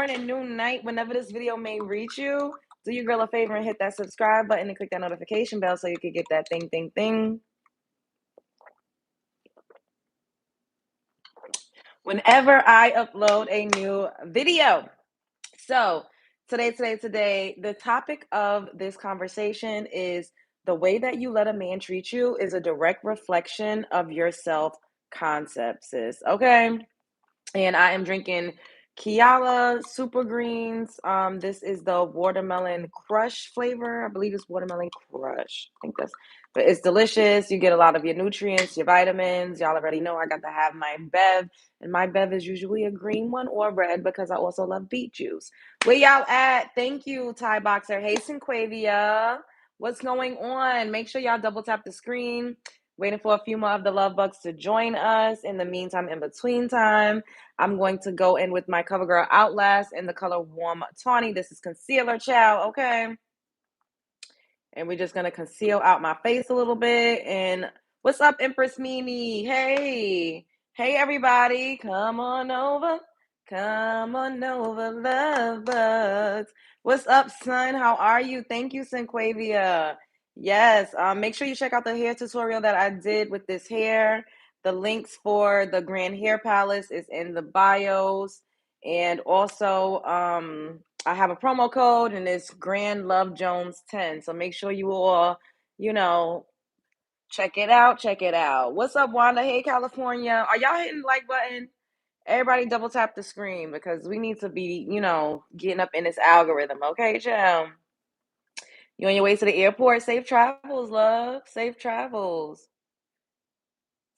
morning, noon, night, whenever this video may reach you, do your girl a favor and hit that subscribe button and click that notification bell so you can get that thing whenever I upload a new video. So today, the topic of this conversation is the way that you let a man treat you is a direct reflection of your self-concept, sis. Okay. And I am drinking Kiala Super Greens. This is the watermelon crush flavor. I believe it's watermelon crush. I think but it's delicious. You get a lot of your nutrients, your vitamins. Y'all already know I got to have my Bev, and my Bev is usually a green one or red because I also love beet juice. Where y'all at? Thank you, Thai Boxer. Hey, Sinquavia. What's going on? Make sure y'all double tap the screen. Waiting for a few more of the love bugs to join us. In the meantime, in between time, I'm going to go in with my CoverGirl Outlast in the color Warm Tawny. This is concealer, child, okay? And we're just going to conceal out my face a little bit. And what's up, Empress Mimi? Hey. Hey, everybody. Come on over. Come on over, love bugs. What's up, son? How are you? Thank you, Sinquavia. Yes, make sure you check out the hair tutorial that I did with this hair. The links for the Grand Hair Palace is in the bios. And also, I have a promo code and it's Grand Love Jones 10. So make sure you all, check it out. Check it out. What's up, Wanda? Hey, California. Are y'all hitting the like button? Everybody double tap the screen because we need to be, getting up in this algorithm. Okay, child. You on your way to the airport? Safe travels, love. Safe travels.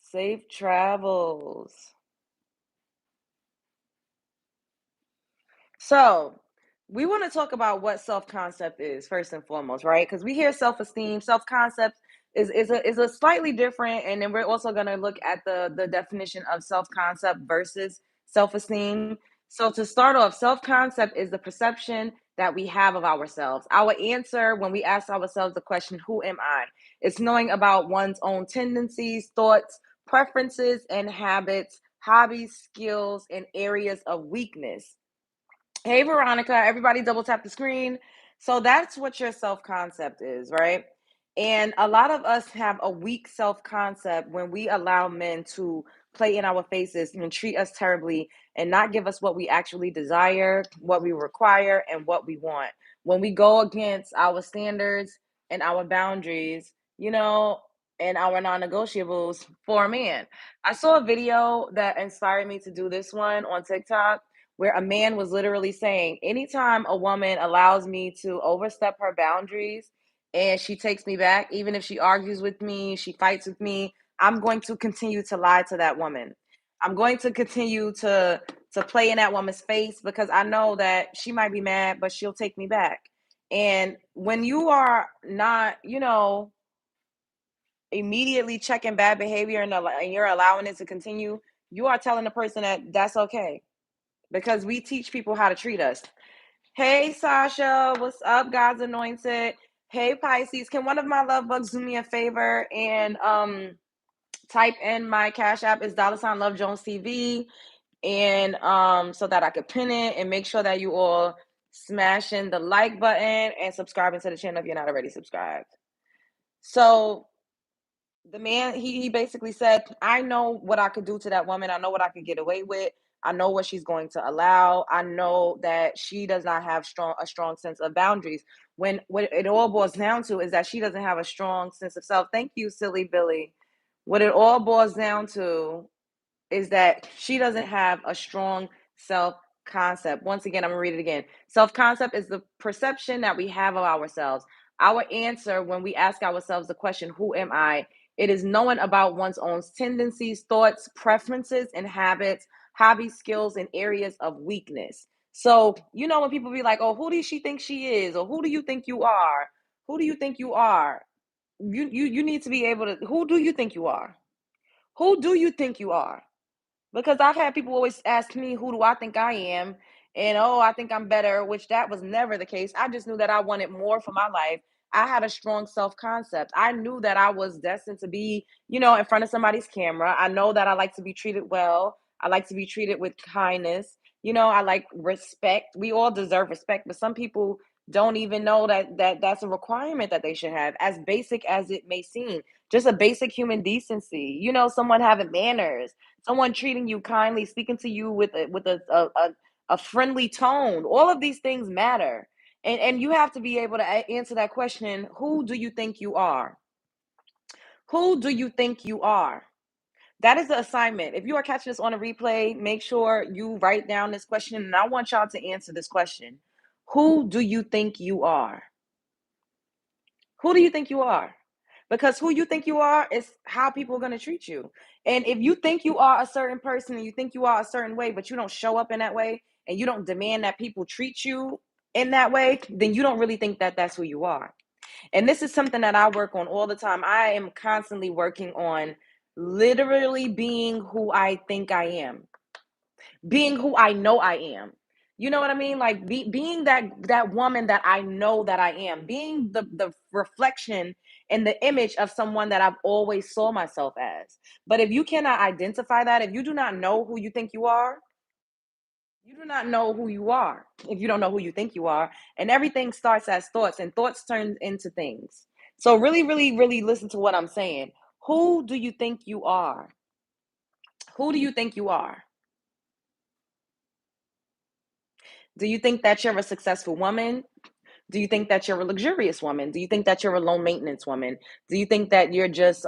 Safe travels. So, we want to talk about what self-concept is first and foremost, right? Because we hear self-esteem, self-concept is a slightly different, and then we're also going to look at the definition of self-concept versus self-esteem. So to start off, self-concept is the perception that we have of ourselves. Our answer when we ask ourselves the question, who am I? It's knowing about one's own tendencies, thoughts, preferences, and habits, hobbies, skills, and areas of weakness. Hey, Veronica, everybody double tap the screen. So that's what your self concept is, right? And a lot of us have a weak self concept when we allow men to play in our faces and treat us terribly and not give us what we actually desire, what we require, and what we want. When we go against our standards and our boundaries, and our non negotiables for a man. I saw a video that inspired me to do this one on TikTok where a man was literally saying, anytime a woman allows me to overstep her boundaries and she takes me back, even if she argues with me, she fights with me, I'm going to continue to lie to that woman. I'm going to continue to play in that woman's face because I know that she might be mad, but she'll take me back. And when you are not, immediately checking bad behavior and you're allowing it to continue, you are telling the person that that's okay because we teach people how to treat us. Hey, Sasha, what's up, God's anointed? Hey, Pisces, can one of my love bugs do me a favor and type in my cash app is $ Love Jones TV, and so that I could pin it and make sure that you all smashing the like button and subscribing to the channel if you're not already subscribed. So the man, he basically said, I know what I could do to that woman. I know what I could get away with. I know what she's going to allow. I know that she does not have a strong sense of boundaries. When what it all boils down to is that she doesn't have a strong sense of self. Thank you, silly Billy. What it all boils down to is that she doesn't have a strong self concept. Once again, I'm gonna read it again. Self concept is the perception that we have of ourselves. Our answer when we ask ourselves the question, who am I? It is knowing about one's own tendencies, thoughts, preferences, and habits, hobbies, skills, and areas of weakness. So, when people be like, oh, who does she think she is? Or who do you think you are? Who do you think you are? You need to be able to, who do you think you are? Who do you think you are? Because I've had people always ask me, who do I think I am? And oh, I think I'm better, which that was never the case. I just knew that I wanted more for my life. I had a strong self concept. I knew that I was destined to be, in front of somebody's camera. I know that I like to be treated well. I like to be treated with kindness. I like respect. We all deserve respect, but some people don't even know that that's a requirement that they should have, as basic as it may seem. Just a basic human decency. Someone having manners, someone treating you kindly, speaking to you with a friendly tone. All of these things matter. And you have to be able to answer that question, who do you think you are? Who do you think you are? That is the assignment. If you are catching this on a replay, make sure you write down this question, and I want y'all to answer this question. Who do you think you are? Who do you think you are? Because who you think you are is how people are going to treat you. And if you think you are a certain person and you think you are a certain way, but you don't show up in that way and you don't demand that people treat you in that way, then you don't really think that that's who you are. And this is something that I work on all the time. I am constantly working on literally being who I think I am, being who I know I am. You know what I mean? Like being that woman that I know that I am, being the reflection and the image of someone that I've always saw myself as. But if you cannot identify that, if you do not know who you think you are, you do not know who you are if you don't know who you think you are. And everything starts as thoughts, and thoughts turn into things. So really, really, really listen to what I'm saying. Who do you think you are? Who do you think you are? Do you think that you're a successful woman? Do you think that you're a luxurious woman? Do you think that you're a low maintenance woman? Do you think that you're just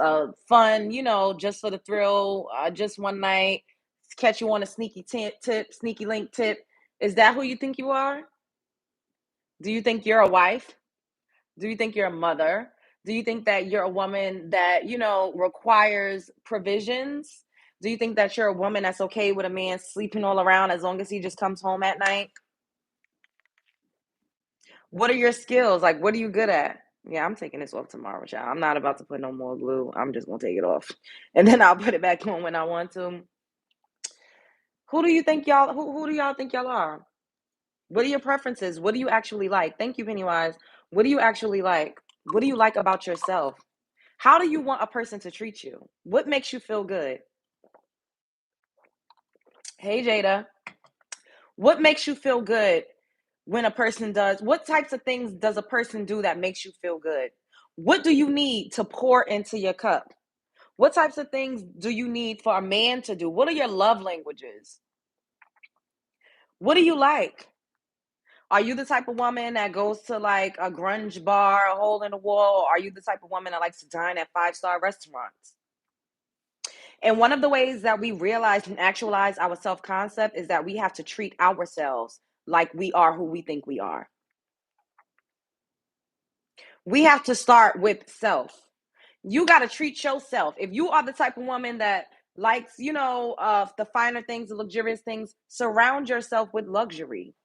fun, just for the thrill, just one night, catch you on a sneaky tip, sneaky link tip? Is that who you think you are? Do you think you're a wife? Do you think you're a mother? Do you think that you're a woman that, requires provisions? Do you think that you're a woman that's okay with a man sleeping all around as long as he just comes home at night? What are your skills? Like, what are you good at? Yeah, I'm taking this off tomorrow, y'all. I'm not about to put no more glue. I'm just gonna take it off. And then I'll put it back on when I want to. Who do y'all think y'all are? What are your preferences? What do you actually like? Thank you, Pennywise. What do you actually like? What do you like about yourself? How do you want a person to treat you? What makes you feel good? Hey, Jada. What makes you feel good when a person does? What types of things does a person do that makes you feel good? What do you need to pour into your cup? What types of things do you need for a man to do? What are your love languages? What do you like? Are you the type of woman that goes to like a grunge bar, a hole in the wall? Or are you the type of woman that likes to dine at five-star restaurants? And one of the ways that we realize and actualize our self concept is that we have to treat ourselves like we are who we think we are. We have to start with self. You got to treat yourself. If you are the type of woman that likes, the finer things, the luxurious things, surround yourself with luxury.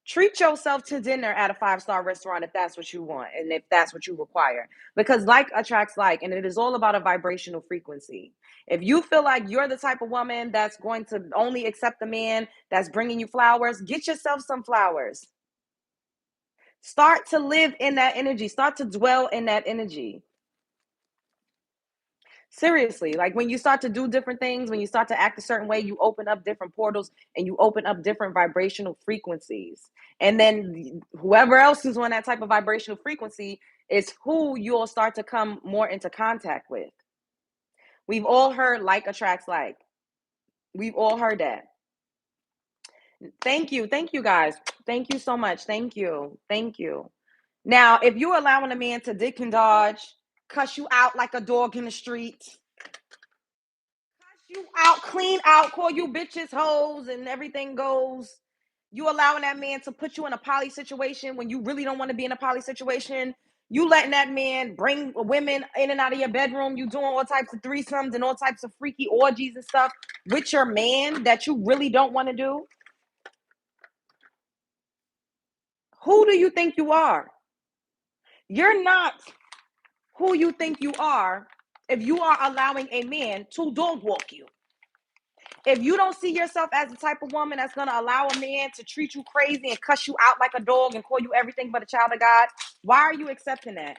Treat yourself to dinner at a five-star restaurant if that's what you want and if that's what you require. Because like attracts like, and it is all about a vibrational frequency. If you feel like you're the type of woman that's going to only accept a man that's bringing you flowers, get yourself some flowers. Start to live in that energy. Start to dwell in that energy. Seriously, like when you start to do different things, when you start to act a certain way, you open up different portals and you open up different vibrational frequencies. And then whoever else is on that type of vibrational frequency is who you'll start to come more into contact with. We've all heard like attracts like. We've all heard that. Thank you. Thank you guys. Thank you so much. Thank you. Thank you. Now, if you're allowing a man to dick and dodge, cuss you out like a dog in the street, you out, clean out, call you bitches, hoes, and everything goes. You allowing that man to put you in a poly situation when you really don't want to be in a poly situation. You letting that man bring women in and out of your bedroom. You doing all types of threesomes and all types of freaky orgies and stuff with your man that you really don't want to do. Who do you think you are? You're not who you think you are if you are allowing a man to dog walk you. If you don't see yourself as the type of woman that's going to allow a man to treat you crazy and cuss you out like a dog and call you everything but a child of God, why are you accepting that?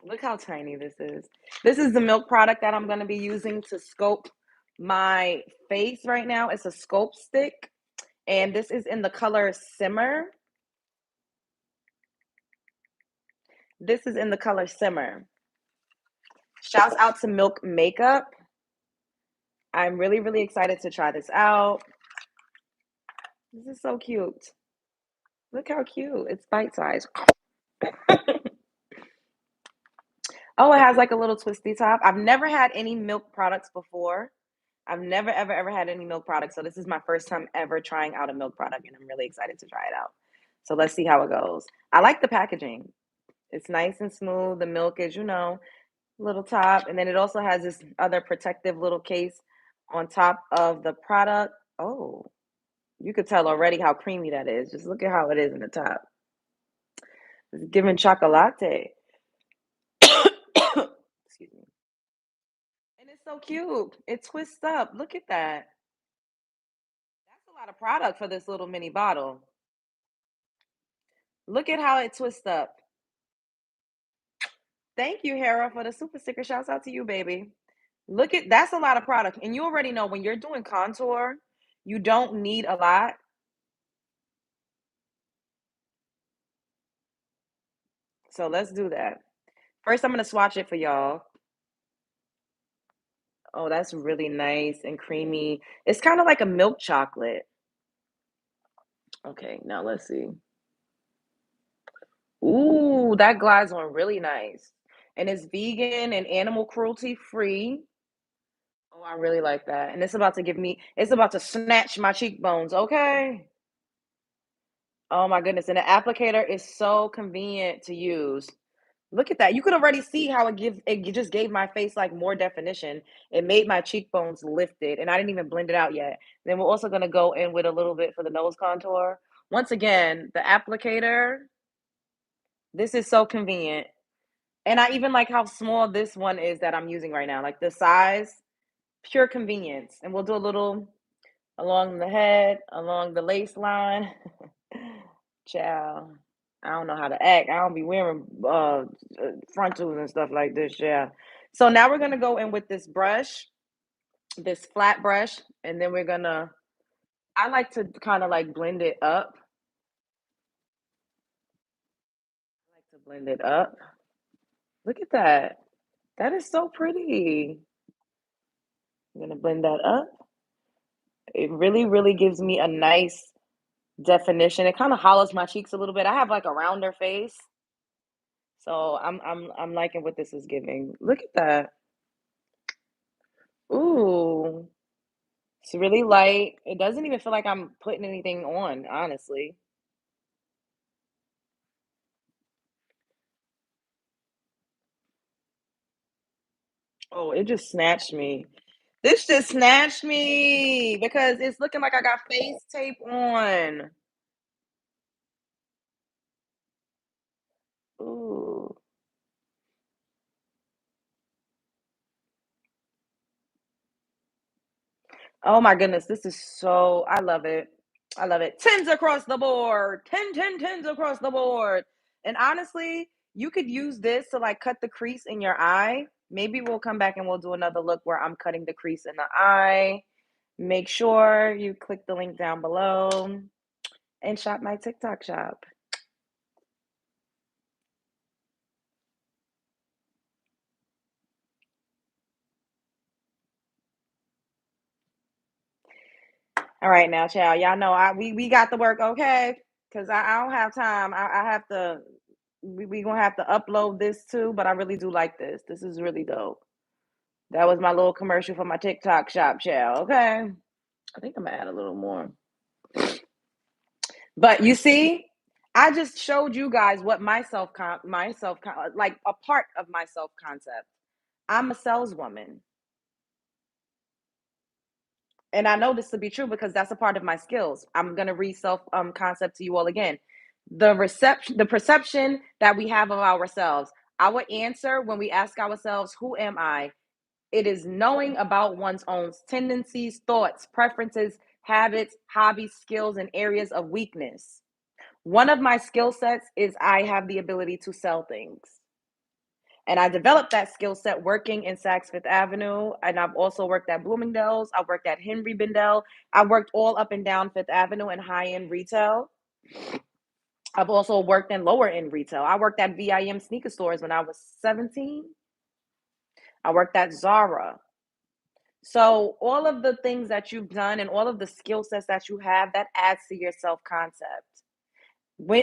Look how tiny this is. This is the milk product that I'm going to be using to scope my face right now. It's a scope stick, and this is in the color Simmer. This is in the color Simmer. Shouts out to Milk Makeup. I'm really, really excited to try this out. This is so cute. Look how cute. It's bite size. Oh, it has like a little twisty top. I've never had any milk products before. I've never, ever, ever had any milk products. So this is my first time ever trying out a milk product, and I'm really excited to try it out. So let's see how it goes. I like the packaging. It's nice and smooth. The milk is, little top. And then it also has this other protective little case on top of the product. Oh, you could tell already how creamy that is. Just look at how it is in the top. It's giving chocolate. Excuse me. And it's so cute. It twists up. Look at that. That's a lot of product for this little mini bottle. Look at how it twists up. Thank you, Hera, for the super sticker. Shouts out to you, baby. Look at that's a lot of product. And you already know when you're doing contour, you don't need a lot. So let's do that. First, I'm going to swatch it for y'all. Oh, that's really nice and creamy. It's kind of like a milk chocolate. Okay, now let's see. Ooh, that glides on really nice. And it's vegan and animal cruelty free. Oh, I really like that. And it's about to snatch my cheekbones, okay? Oh my goodness. And the applicator is so convenient to use. Look at that. You could already see how it just gave my face like more definition. It made my cheekbones lifted, and I didn't even blend it out yet. Then we're also gonna go in with a little bit for the nose contour. Once again, the applicator, this is so convenient. And I even like how small this one is that I'm using right now. Like the size, pure convenience. And we'll do a little along the head, along the lace line. Child, I don't know how to act. I don't be wearing frontals and stuff like this. Yeah. So now we're gonna go in with this brush, this flat brush, and then we're gonna. I like to kind of like blend it up. I like to blend it up. Look at that. That is so pretty. I'm gonna blend that up. It really, really gives me a nice definition. It kind of hollows my cheeks a little bit. I have like a rounder face, so I'm liking what this is giving. Look at that. Ooh, it's really light. It doesn't even feel like I'm putting anything on, honestly. Oh, it just snatched me. This just snatched me because it's looking like I got face tape on. Ooh. Oh my goodness, this is so I love it. I love it. Tens across the board. 10, 10, tens across the board. And honestly, you could use this to like cut the crease in your eye. Maybe we'll come back and we'll do another look where I'm cutting the crease in the eye. Make sure you click the link down below and shop my TikTok shop. All right, now, child. Y'all know we got the work, okay? Because I don't have time. I have to. We gonna have to upload this too. But I really do like this. This is really dope. That was my little commercial for my TikTok shop, child. Okay. I think I'm gonna add a little more. But you see, I just showed you guys what like a part of my self concept. I'm a saleswoman. And I know this to be true because that's a part of my skills. I'm gonna read self concept to you all again. The perception that we have of ourselves. Our answer when we ask ourselves, "Who am I?" It is knowing about one's own tendencies, thoughts, preferences, habits, hobbies, skills, and areas of weakness. One of my skill sets is I have the ability to sell things. And I developed that skill set working in Saks Fifth Avenue. And I've also worked at Bloomingdale's. I worked at Henry Bendel. I worked all up and down Fifth Avenue in high-end retail. I've also worked in lower end retail. I worked at VIM sneaker stores when I was 17. I worked at Zara. So all of the things that you've done and all of the skill sets that you have, that adds to your self-concept.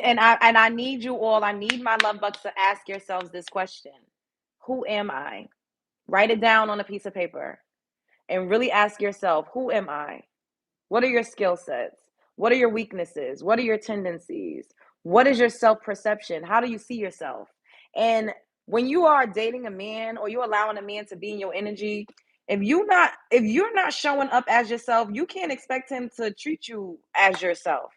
And I need you all, I need my love bucks to ask yourselves this question. Who am I? Write it down on a piece of paper and really ask yourself, who am I? What are your skill sets? What are your weaknesses? What are your tendencies? What is your self-perception? How do you see yourself? And when you are dating a man or you're allowing a man to be in your energy, if you're not showing up as yourself, you can't expect him to treat you as yourself.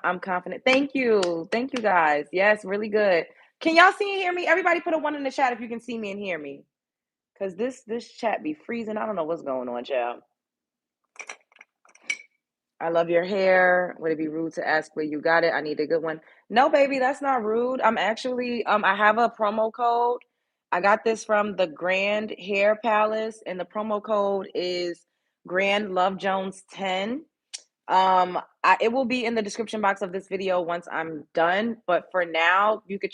I'm confident. Thank you. Thank you guys. Yes, really good. Can y'all see and hear me? Everybody put a one in the chat if you can see me and hear me. Cause this chat be freezing. I don't know what's going on, child. I love your hair. Would it be rude to ask where you got it? I need a good one. No, baby, that's not rude. I'm actually I have a promo code. I got this from the Grand Hair Palace, and the promo code is Grand Love Jones 10. It will be in the description box of this video once I'm done. But for now, you could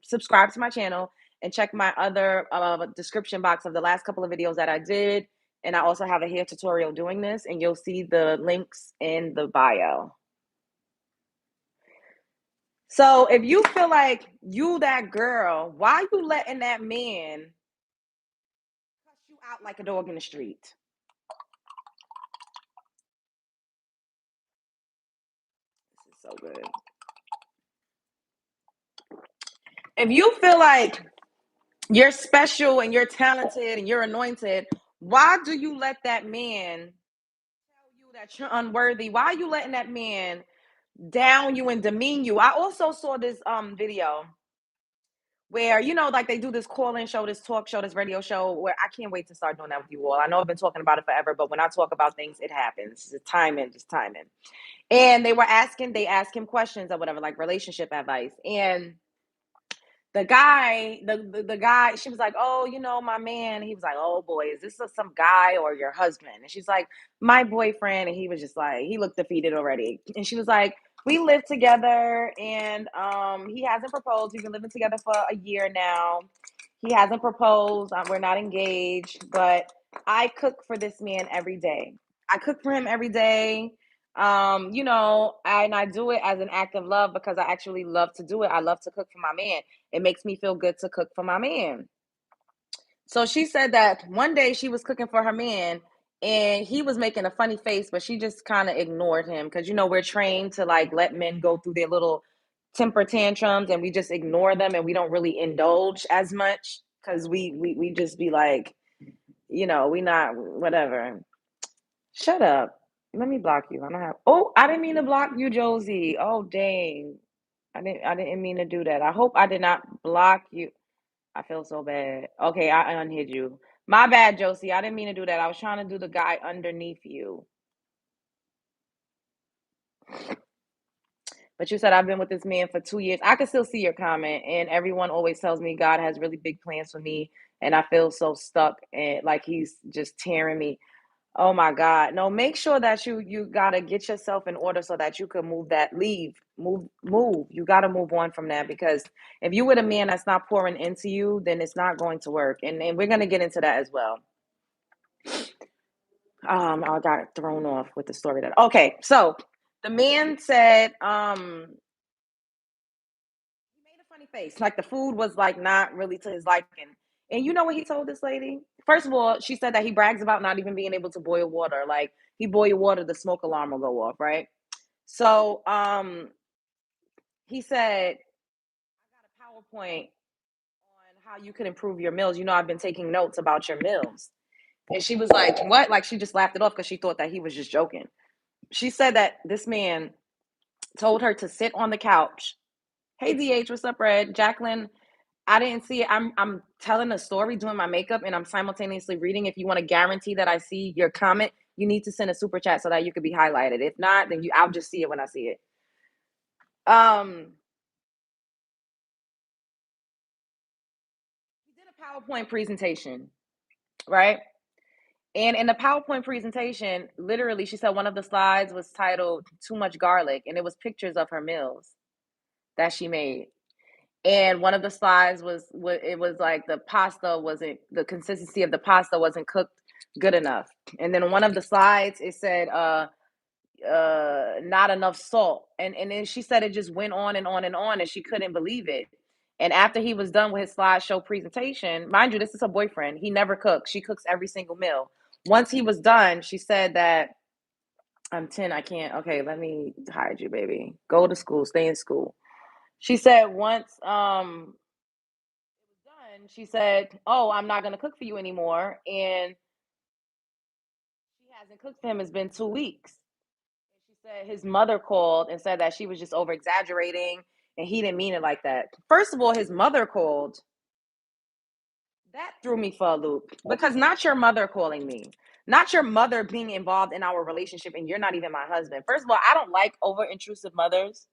subscribe to my channel and check my other description box of the last couple of videos that I did. And I also have a hair tutorial doing this, and you'll see the links in the bio. So if you feel like you that girl, why you letting that man cuss you out like a dog in the street? This is so good. If you feel like you're special and you're talented and you're anointed, why do you let that man tell you that you're unworthy? Why are you letting that man down you and demean you? I also saw this video where, like they do this call-in show, this talk show, this radio show, where I can't wait to start doing that with you all. I know I've been talking about it forever, but when I talk about things, it happens. It's timing, just timing. And they ask him questions or whatever, like relationship advice. And the guy, she was like, oh, my man. He was like, oh boy, is this some guy or your husband? And she's like, my boyfriend. And he was just like, he looked defeated already. And she was like, we live together, and he hasn't proposed. We've been living together for a year now. He hasn't proposed. We're not engaged, but I cook for this man every day. I cook for him every day. And I do it as an act of love because I actually love to do it. I love to cook for my man. It makes me feel good to cook for my man. So she said that one day she was cooking for her man and he was making a funny face, but she just kind of ignored him because, we're trained to like let men go through their little temper tantrums and we just ignore them and we don't really indulge as much because we just be like, we not whatever. Shut up. Let me block you. I didn't mean to block you, Josie. Oh, dang. I didn't mean to do that. I hope I did not block you. I feel so bad. Okay, I unhid you. My bad, Josie. I didn't mean to do that. I was trying to do the guy underneath you. But you said I've been with this man for 2 years. I can still see your comment. And everyone always tells me God has really big plans for me. And I feel so stuck and like he's just tearing me. Oh my God. No, make sure that you gotta get yourself in order so that you can move. You gotta move on from that because if you with a man that's not pouring into you, then it's not going to work. And we're gonna get into that as well. I got thrown off with the story so the man said, he made a funny face. Like the food was like not really to his liking. And you know what he told this lady? First of all, she said that he brags about not even being able to boil water. Like he boil water, the smoke alarm will go off, right? So he said, I got a PowerPoint on how you could improve your meals. I've been taking notes about your meals. And she was like, what? Like she just laughed it off because she thought that he was just joking. She said that this man told her to sit on the couch. Hey DH, what's up, Red? Jacqueline, I didn't see it. I'm telling a story, doing my makeup, and I'm simultaneously reading. If you want to guarantee that I see your comment, you need to send a super chat so that you could be highlighted. If not, then I'll just see it when I see it. PowerPoint presentation, right? And in the PowerPoint presentation, literally, she said one of the slides was titled "Too Much Garlic," and it was pictures of her meals that she made. And one of the slides was what it was like the pasta wasn't the consistency of the pasta wasn't cooked good enough. And then one of the slides it said not enough salt. And then she said it just went on and on and on and she couldn't believe it. And after he was done with his slideshow presentation, mind you, this is her boyfriend. He never cooks. She cooks every single meal. Once he was done, she said that I'm 10. I can't. Okay, let me hide you, baby. Go to school. Stay in school. She said once done, she said, "Oh, I'm not gonna cook for you anymore." And she hasn't cooked for him. It's been 2 weeks. And she said his mother called and said that she was just over exaggerating and he didn't mean it like that. First of all, his mother called. That threw me for a loop because not your mother calling me, not your mother being involved in our relationship, and you're not even my husband. First of all, I don't like over intrusive mothers.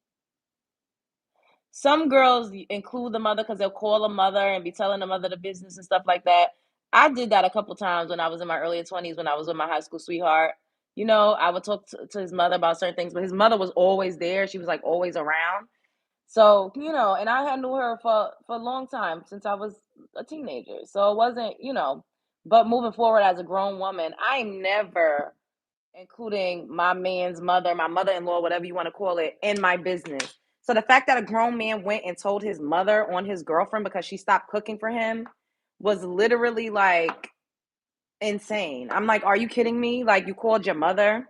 Some girls include the mother because they'll call the mother and be telling the mother the business and stuff like that. I did that a couple times when I was in my early 20s when I was with my high school sweetheart. You know, I would talk to his mother about certain things, but his mother was always there. She was like always around. So, you know, and I had knew her for a long time since I was a teenager. So it wasn't, you know, but moving forward as a grown woman, I never including my man's mother, my mother-in-law, whatever you want to call it, in my business. So the fact that a grown man went and told his mother on his girlfriend because she stopped cooking for him was literally like insane. I'm like, are you kidding me? Like you called your mother?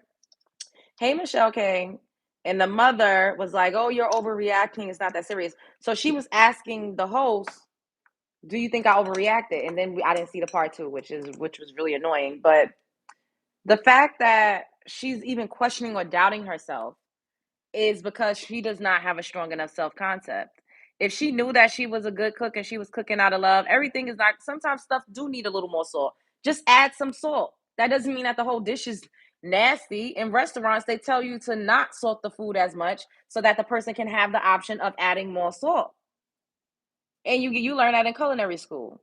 Hey, Michelle K. And the mother was like, oh, you're overreacting. It's not that serious. So she was asking the host, do you think I overreacted? And then I didn't see the part two, which was really annoying. But the fact that she's even questioning or doubting herself is because she does not have a strong enough self concept. If she knew that she was a good cook and she was cooking out of love, everything is not, sometimes stuff do need a little more salt. Just add some salt. That doesn't mean that the whole dish is nasty. In restaurants, they tell you to not salt the food as much so that the person can have the option of adding more salt. And you learn that in culinary school.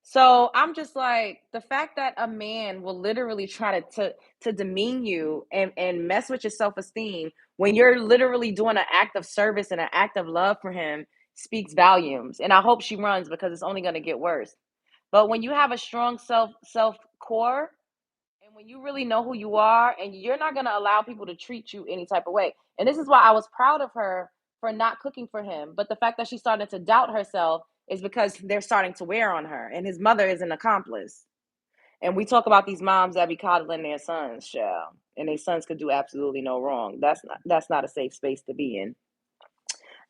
So I'm just like the fact that a man will literally try to demean you and mess with your self-esteem when you're literally doing an act of service and an act of love for him speaks volumes. And I hope she runs because it's only going to get worse. But when you have a strong self core and when you really know who you are and you're not going to allow people to treat you any type of way. And this is why I was proud of her for not cooking for him. But the fact that she started to doubt herself is because they're starting to wear on her and his mother is an accomplice. And we talk about these moms that be coddling their sons, child, and their sons could do absolutely no wrong. That's not a safe space to be in.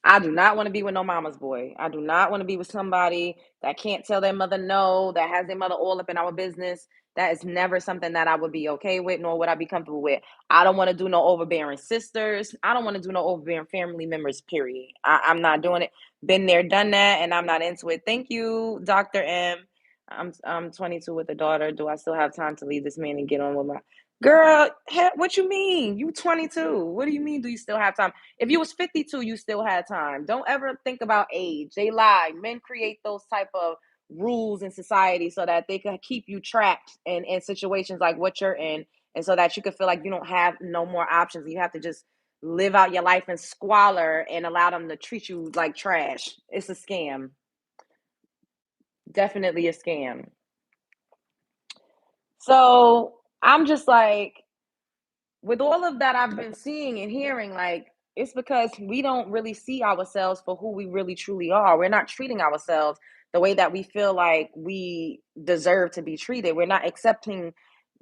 I do not want to be with no mama's boy. I do not want to be with somebody that can't tell their mother no, that has their mother all up in our business. That is never something that I would be okay with, nor would I be comfortable with. I don't want to do no overbearing sisters. I don't want to do no overbearing family members, period. I'm not doing it. Been there, done that, and I'm not into it. Thank you, Dr. M. I'm 22 with a daughter. Do I still have time to leave this man and get on with my girl? What you mean? You 22. What do you mean? Do you still have time? If you was 52, you still had time. Don't ever think about age. They lie. Men create those type of rules in society so that they can keep you trapped in situations like what you're in, and so that you can feel like you don't have no more options. You have to just live out your life in squalor and allow them to treat you like trash. It's a scam. Definitely a scam. So I'm just like, with all of that I've been seeing and hearing, like, it's because we don't really see ourselves for who we really truly are. We're not treating ourselves the way that we feel like we deserve to be treated. We're not accepting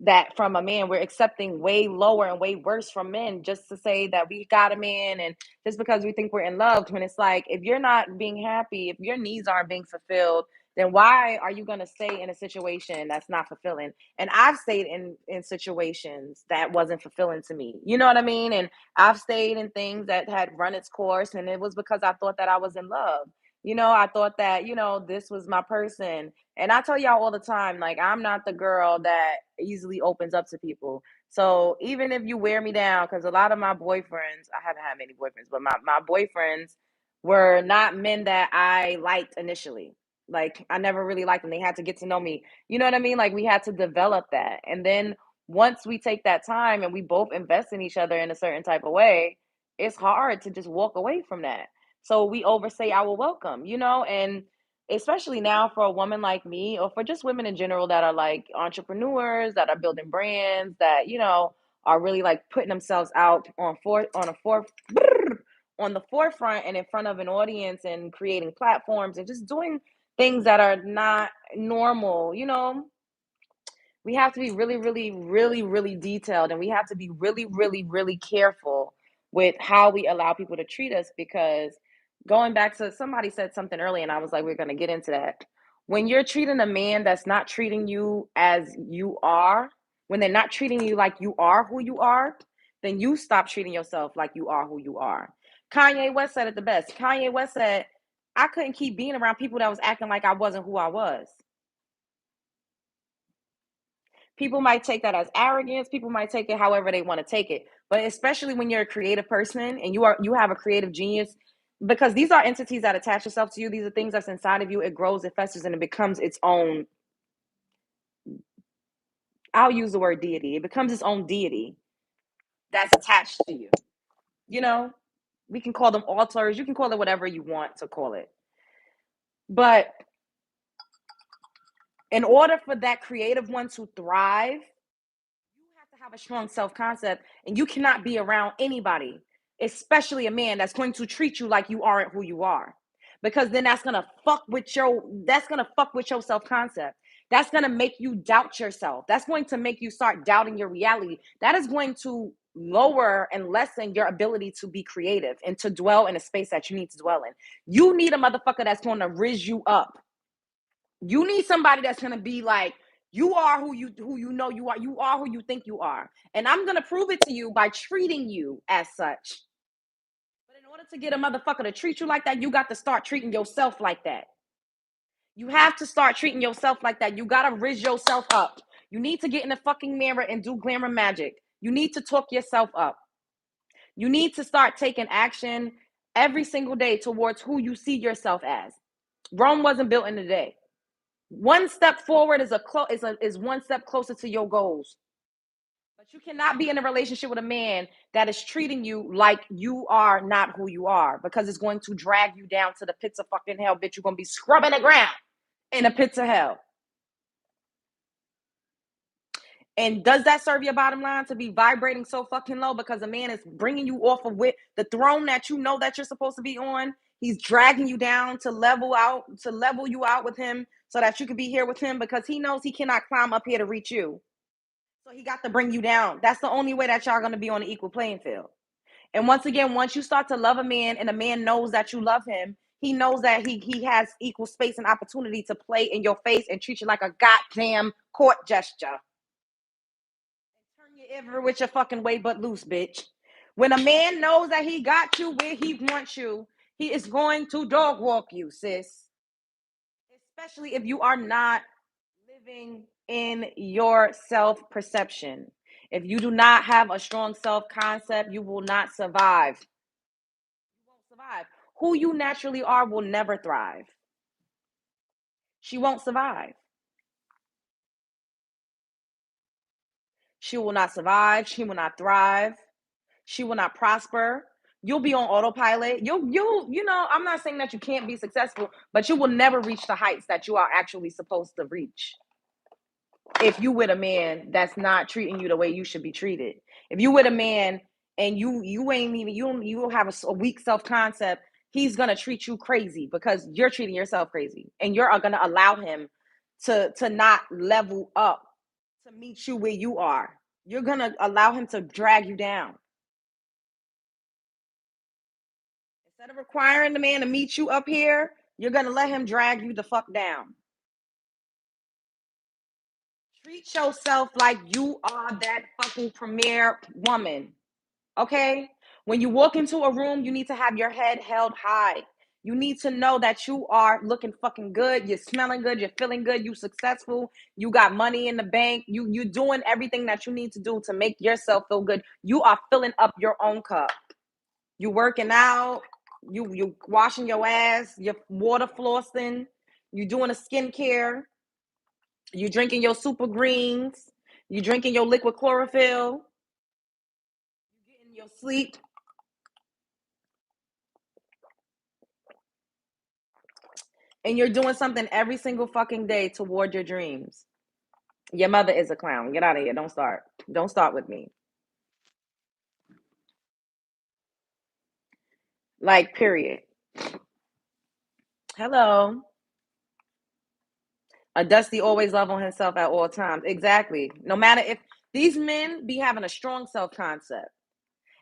that from a man. We're accepting way lower and way worse from men just to say that we got a man and just because we think we're in love. When it's like, if you're not being happy, if your needs aren't being fulfilled, then why are you going to stay in a situation that's not fulfilling? And I've stayed in situations that wasn't fulfilling to me. You know what I mean? And I've stayed in things that had run its course and it was because I thought that I was in love. You know, I thought that, this was my person. And I tell y'all all the time, like, I'm not the girl that easily opens up to people. So even if you wear me down, because a lot of my boyfriends, I haven't had many boyfriends, but my boyfriends were not men that I liked initially. Like, I never really liked them. They had to get to know me. You know what I mean? Like, we had to develop that. And then once we take that time and we both invest in each other in a certain type of way, it's hard to just walk away from that. So we overstay our welcome, and especially now for a woman like me, or for just women in general that are like entrepreneurs, that are building brands, that, are really like putting themselves out on the forefront and in front of an audience and creating platforms and just doing things that are not normal. We have to be really, really, really, really detailed, and we have to be really, really, really careful with how we allow people to treat us, because going back to, somebody said something earlier, and I was like, we're going to get into that. When you're treating a man that's not treating you as you are, when they're not treating you like you are who you are, then you stop treating yourself like you are who you are. Kanye West said it the best. Kanye West said, I couldn't keep being around people that was acting like I wasn't who I was. People might take that as arrogance. People might take it however they want to take it. But especially when you're a creative person and you have a creative genius, because these are entities that attach themselves to you. These are things that's inside of you. It grows, it festers, and it becomes its own. I'll use the word deity. It becomes its own deity that's attached to you. We can call them altars. You can call it whatever you want to call it. But in order for that creative one to thrive, to have a strong self-concept, and you cannot be around anybody, especially a man that's going to treat you like you aren't who you are, because then that's gonna fuck with your self-concept. That's gonna make you doubt yourself. That's going to make you start doubting your reality. That is going to lower and lessen your ability to be creative and to dwell in a space that you need to dwell in. You need a motherfucker that's going to riz you up. You need somebody that's going to be like, you are who you know you are. You are who you think you are. And I'm going to prove it to you by treating you as such. But in order to get a motherfucker to treat you like that, you got to start treating yourself like that. You have to start treating yourself like that. You got to riz yourself up. You need to get in the fucking mirror and do glamour magic. You need to talk yourself up. You need to start taking action every single day towards who you see yourself as. Rome wasn't built in a day. One step forward is one step closer to your goals. But you cannot be in a relationship with a man that is treating you like you are not who you are, because it's going to drag you down to the pits of fucking hell, bitch. You're going to be scrubbing the ground in the pits of hell. And does that serve your bottom line, to be vibrating so fucking low because a man is bringing you off of the throne that you know that you're supposed to be on? He's dragging you down to level you out with him so that you can be here with him, because he knows he cannot climb up here to reach you. So he got to bring you down. That's the only way that y'all going to be on an equal playing field. And once again, once you start to love a man and a man knows that you love him, he knows that he has equal space and opportunity to play in your face and treat you like a goddamn court gesture. Turn you ever with your fucking way but loose, bitch. When a man knows that he got you where he wants you, he is going to dog walk you, sis. Especially if you are not living in your self-perception. If you do not have a strong self-concept, you will not survive. You won't survive. Who you naturally are will never thrive. She won't survive. She will not survive. She will not thrive. She will not prosper. You'll be on autopilot. I'm not saying that you can't be successful, but you will never reach the heights that you are actually supposed to reach. If you with a man that's not treating you the way you should be treated. If you with a man and you ain't even you have a weak self-concept, he's gonna treat you crazy because you're treating yourself crazy, and you're gonna allow him to not level up to meet you where you are. You're gonna allow him to drag you down. Instead of requiring the man to meet you up here, you're gonna let him drag you the fuck down. Treat yourself like you are that fucking premier woman. Okay? When you walk into a room, you need to have your head held high. You need to know that you are looking fucking good. You're smelling good. You're feeling good. You're successful. You got money in the bank. You're doing everything that you need to do to make yourself feel good. You are filling up your own cup. You working out. You washing your ass. You're water flossing. You doing a skincare. You drinking your super greens. You drinking your liquid chlorophyll. You getting your sleep. And you're doing something every single fucking day toward your dreams. Your mother is a clown. Get out of here. Don't start. Don't start with me. Like, period. Hello. A Dusty always love on himself at all times. Exactly. No matter if these men be having a strong self concept,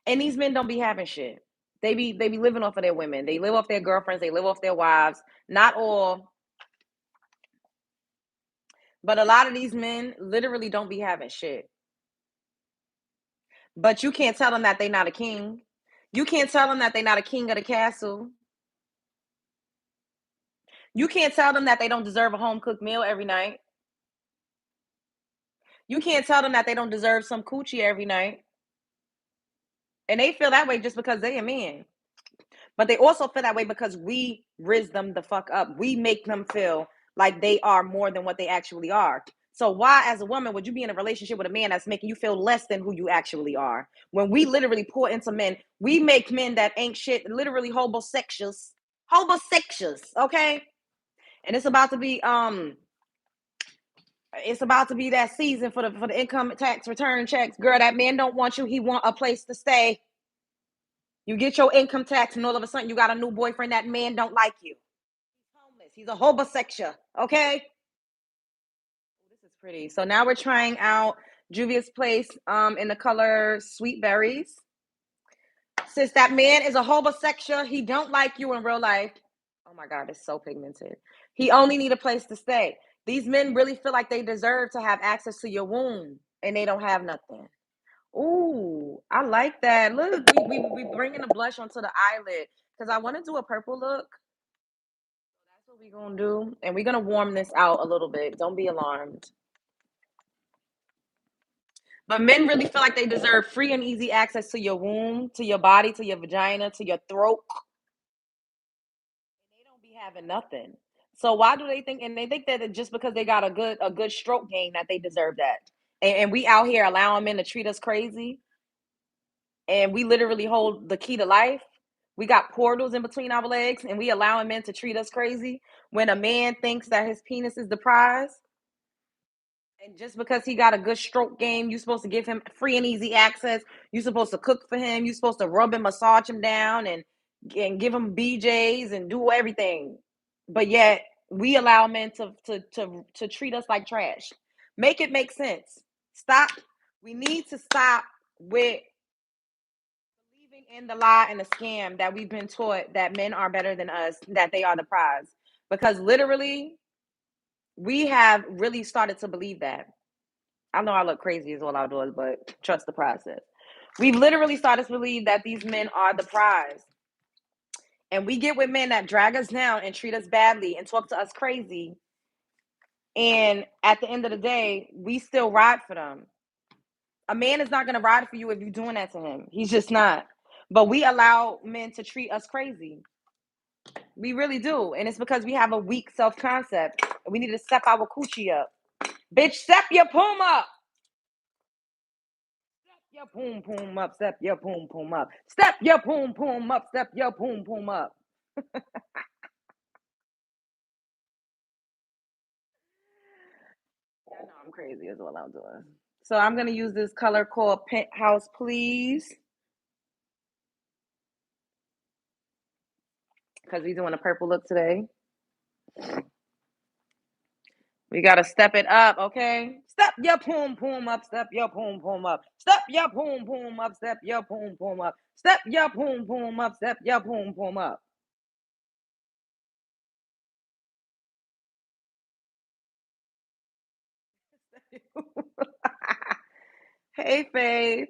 and these men don't be having shit. They be living off of their women. They live off their girlfriends. They live off their wives. Not all, but a lot of these men literally don't be having shit. But you can't tell them that they're not a king. You can't tell them that they're not a king of the castle. You can't tell them that they don't deserve a home cooked meal every night. You can't tell them that they don't deserve some coochie every night. And they feel that way just because they a man. But they also feel that way because we riz them the fuck up. We make them feel like they are more than what they actually are. So why, as a woman, would you be in a relationship with a man that's making you feel less than who you actually are? When we literally pour into men, we make men that ain't shit, literally homosexuals. Homosexuals, okay? And it's about to be that season for the income tax return checks. Girl, that man don't want you. He want a place to stay. You get your income tax, and all of a sudden you got a new boyfriend. That man don't like you. He's homeless. He's a homosexual. Okay. This is pretty. So now we're trying out Juvia's Place in the color Sweet Berries. Since that man is a homosexual, he don't like you in real life. Oh my God, it's so pigmented. He only need a place to stay. These men really feel like they deserve to have access to your womb, and they don't have nothing. Ooh, I like that. Look, we bringing the blush onto the eyelid because I want to do a purple look. That's what we're gonna do, and we're gonna warm this out a little bit. Don't be alarmed. But men really feel like they deserve free and easy access to your womb, to your body, to your vagina, to your throat. And they don't be having nothing. So why do they think? And they think that just because they got a good stroke game that they deserve that. And we out here allowing men to treat us crazy, and we literally hold the key to life. We got portals in between our legs, and we allowing men to treat us crazy when a man thinks that his penis is the prize. And just because he got a good stroke game, you're supposed to give him free and easy access. You're supposed to cook for him. You're supposed to rub and massage him down and give him BJs and do everything. But yet we allow men to treat us like trash. Make it make sense. Stop. We need to stop with believing in the lie and the scam that we've been taught that men are better than us, that they are the prize. Because literally, we have really started to believe that. I know I look crazy as all outdoors, but trust the process. We've literally started to believe that these men are the prize. And we get with men that drag us down and treat us badly and talk to us crazy. And at the end of the day, we still ride for them. A man is not going to ride for you if you're doing that to him. He's just not. But we allow men to treat us crazy. We really do. And it's because we have a weak self concept. We need to step our coochie up. Bitch, step your poom up. Step your poom poom up. Step your poom poom up. Step your poom poom up. Step your poom poom up. I know I'm crazy is what I'm doing. So I'm gonna use this color called Penthouse Please. Because we're doing a purple look today. We gotta step it up, okay? Step your poom poom up, step your poom poom up, step your poom poom up, step your poom poom up, step your poom poom up, step your poom poom up. Hey, Faith.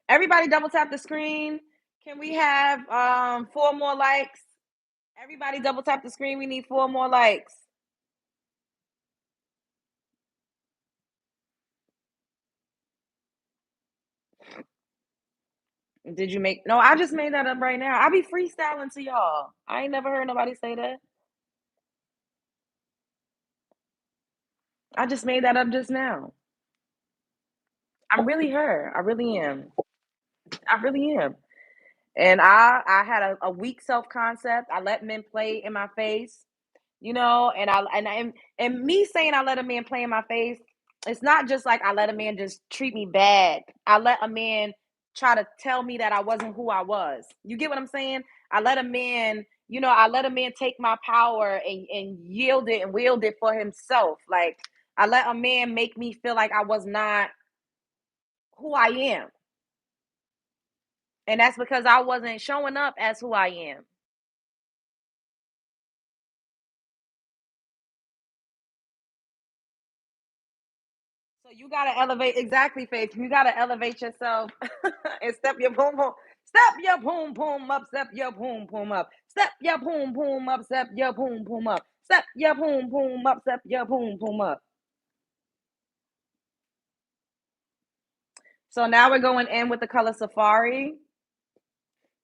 Everybody double tap the screen. Can we have 4 more likes? Everybody double tap the screen. We need 4 more likes. Did you make no, I just made that up right now. I be freestyling to y'all. I ain't never heard nobody say that. I just made that up just now. I'm really her. I really am. I really am. And I had a weak self concept. I let men play in my face, and me saying I let a man play in my face, it's not just like I let a man just treat me bad. I let a man try to tell me that I wasn't who I was. You get what I'm saying? I let a man take my power and yield it and wield it for himself. Like I let a man make me feel like I was not who I am. And that's because I wasn't showing up as who I am. So you gotta elevate exactly, Faith. You gotta elevate yourself and step your boom boom. Step your boom boom up, step your boom boom up. Step your boom boom up, step your boom boom up. Step your boom boom up, step your boom boom up. So now we're going in with the color Safari.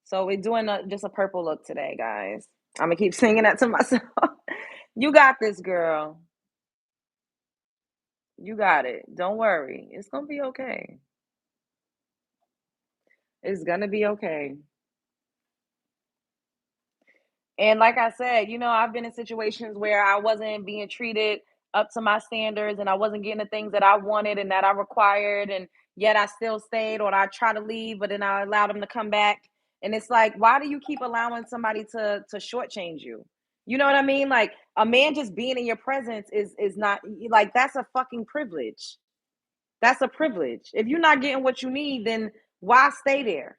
So we're doing just a purple look today, guys. I'm gonna keep singing that to myself. You got this, girl. You got it. Don't worry. It's gonna be okay. It's gonna be okay. And like I said, I've been in situations where I wasn't being treated up to my standards and I wasn't getting the things that I wanted and that I required. And yet I still stayed or I try to leave, but then I allowed them to come back. And it's like, why do you keep allowing somebody to shortchange you? You know what I mean? Like a man just being in your presence is not like that's a fucking privilege. That's a privilege. If you're not getting what you need, then why stay there?